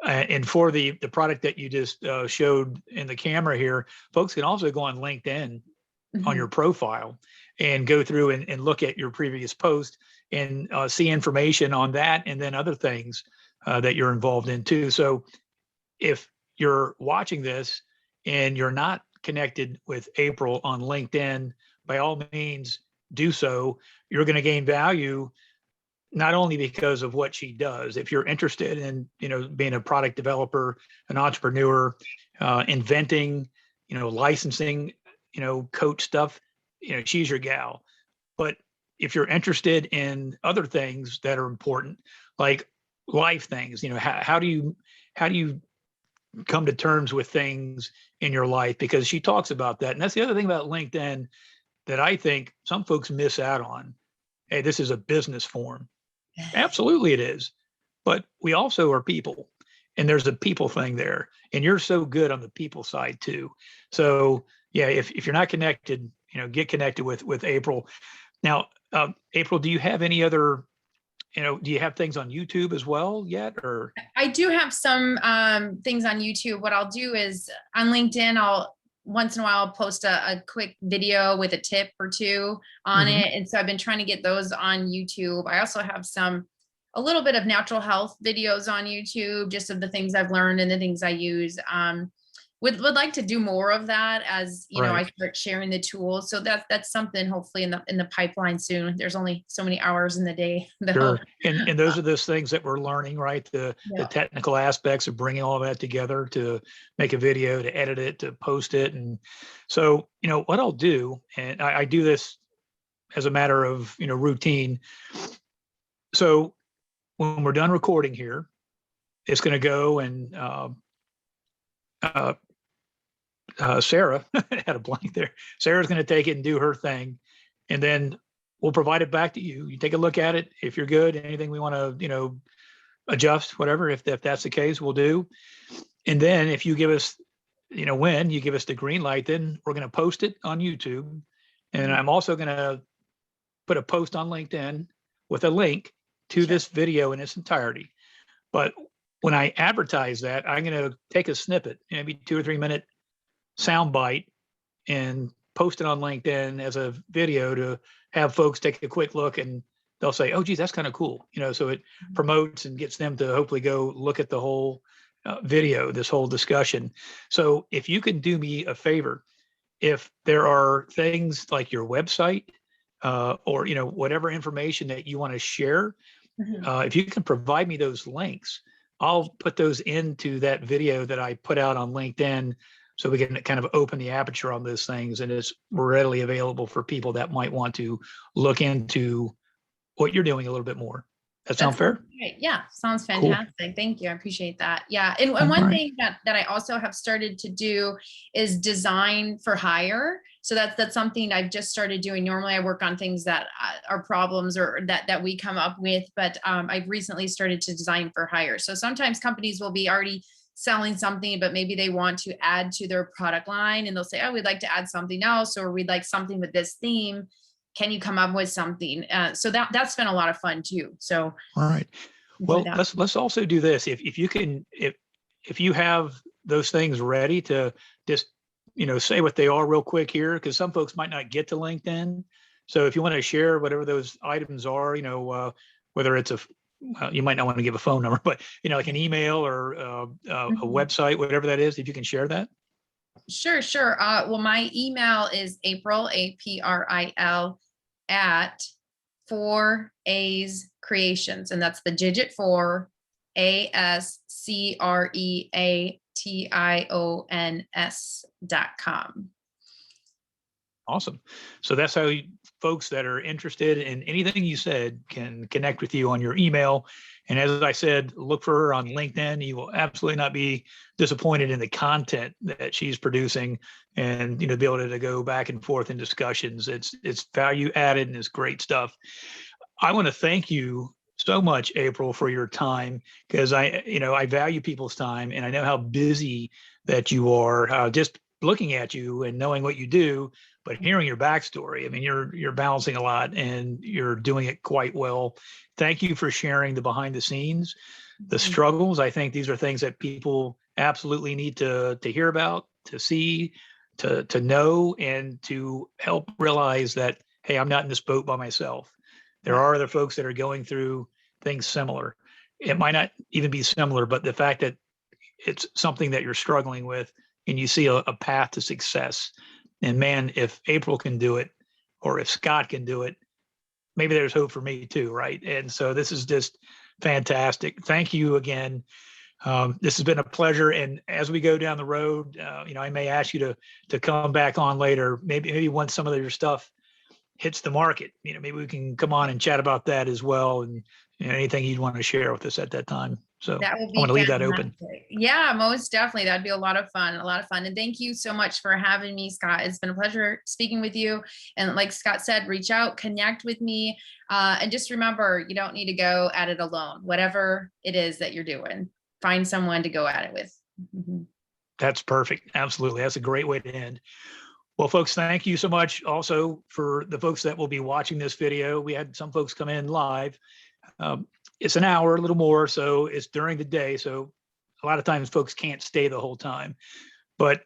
And for the product that you just showed in the camera here, folks can also go on LinkedIn on your Mhm. profile and go through and look at your previous post and see information on that and then other things that you're involved in too. So if you're watching this and you're not connected with April on LinkedIn, by all means do so. You're going to gain value not only because of what she does. If you're interested in, being a product developer, an entrepreneur, inventing, licensing, coach stuff, she's your gal. But if you're interested in other things that are important, like life things, how do you come to terms with things in your life? Because she talks about that. And that's the other thing about LinkedIn that I think some folks miss out on. Hey, this is a business form. Absolutely it is. But we also are people, and there's a people thing there. And you're so good on the people side too. So yeah, if you're not connected, get connected with April. Now, April, do you have any other, do you have things on YouTube as well yet? Or I do have some things on YouTube. What I'll do is on LinkedIn, I'll once in a while post a quick video with a tip or two on it. And so I've been trying to get those on YouTube. I also have a little bit of natural health videos on YouTube, just of the things I've learned and the things I use. Would like to do more of that as I start sharing the tools. So that's something hopefully in the pipeline soon. There's only so many hours in the day. Sure. And those are those things that we're learning, right? The technical aspects of bringing all of that together to make a video, to edit it, to post it. And so, what I'll do, and I do this as a matter of, routine. So when we're done recording here, it's going to go and Sarah had a blank there. Sarah's going to take it and do her thing, and then we'll provide it back to you. You take a look at it. If you're good, anything we want to, adjust, whatever, if that's the case, we'll do. And then if you give us, when you give us the green light, then we're going to post it on YouTube. And I'm also going to put a post on LinkedIn with a link to this video in its entirety. But when I advertise that, I'm going to take a snippet, maybe 2 or 3 minute sound bite, and post it on LinkedIn as a video to have folks take a quick look, and they'll say, oh, geez, that's kind of cool. So it promotes and gets them to hopefully go look at the whole video, this whole discussion. So if you can do me a favor, if there are things like your website or, whatever information that you want to share, if you can provide me those links, I'll put those into that video that I put out on LinkedIn, so we can kind of open the aperture on those things, and it's readily available for people that might want to look into what you're doing a little bit more. That sound fair? Great. Yeah, sounds fantastic. Cool. Thank you. I appreciate that. Yeah. And one thing that I also have started to do is design for hire. So that's something I've just started doing. Normally I work on things that are problems or that we come up with, but I've recently started to design for hire. So sometimes companies will be already selling something, but maybe they want to add to their product line, and they'll say, oh, we'd like to add something else, or we'd like something with this theme. Can you come up with something? So that's been a lot of fun too. So all right. Well, let's also do this. If you can, if you have those things ready to just, say what they are real quick here, because some folks might not get to LinkedIn. So if you want to share whatever those items are, whether it's you might not want to give a phone number, but like an email or a website, whatever that is, if you can share that. Sure. Well, my email is April, APRIL, at 4A's Creations, and that's the digit 4, ASCREATIONS.com. Awesome. So that's how folks that are interested in anything you said can connect with you on your email. And as I said, look for her on LinkedIn. You will absolutely not be disappointed in the content that she's producing, and be able to go back and forth in discussions. It's value added and it's great stuff. I want to thank you so much, April, for your time, because I value people's time, and I know how busy that you are. Just looking at you and knowing what you do, but hearing your backstory, I mean, you're balancing a lot and you're doing it quite well. Thank you for sharing the behind the scenes, the struggles. I think these are things that people absolutely need to hear about, to see, to know, and to help realize that, hey, I'm not in this boat by myself. There are other folks that are going through things similar. it might not even be similar, but the fact that it's something that you're struggling with and you see a path to success. And man, if April can do it, or if Scott can do it, maybe there's hope for me too, right? And so this is just fantastic. Thank you again. This has been a pleasure. And as we go down the road, I may ask you to come back on later. Maybe once some of your stuff hits the market, maybe we can come on and chat about that as well. And anything you'd want to share with us at that time. So That would I be want to leave that open. fantastic. Yeah, most definitely. That'd be a lot of fun, And thank you so much for having me, Scott. It's been a pleasure speaking with you. And like Scott said, reach out, connect with me. And just remember, you don't need to go at it alone. Whatever it is that you're doing, find someone to go at it with. Mm-hmm. That's perfect. Absolutely. That's a great way to end. Well, folks, thank you so much also for the folks that will be watching this video. We had some folks come in live. It's an hour, a little more, so it's during the day. So a lot of times folks can't stay the whole time, but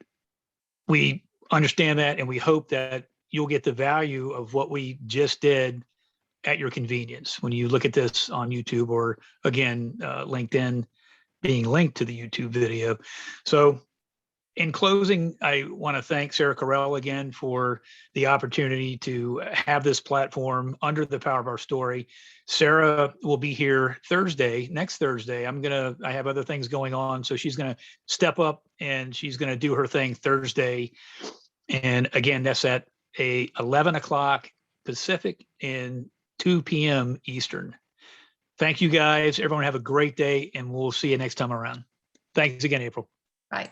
we understand that and we hope that you'll get the value of what we just did at your convenience when you look at this on YouTube, or again, LinkedIn being linked to the YouTube video. So in closing, I want to thank Sarah Carell again for the opportunity to have this platform under the power of our story. Sarah will be here next Thursday. I have other things going on, so she's going to step up and she's going to do her thing Thursday. And again, that's at 11 o'clock Pacific and 2 p.m. Eastern. Thank you guys. Everyone have a great day, and we'll see you next time around. Thanks again, April. Bye.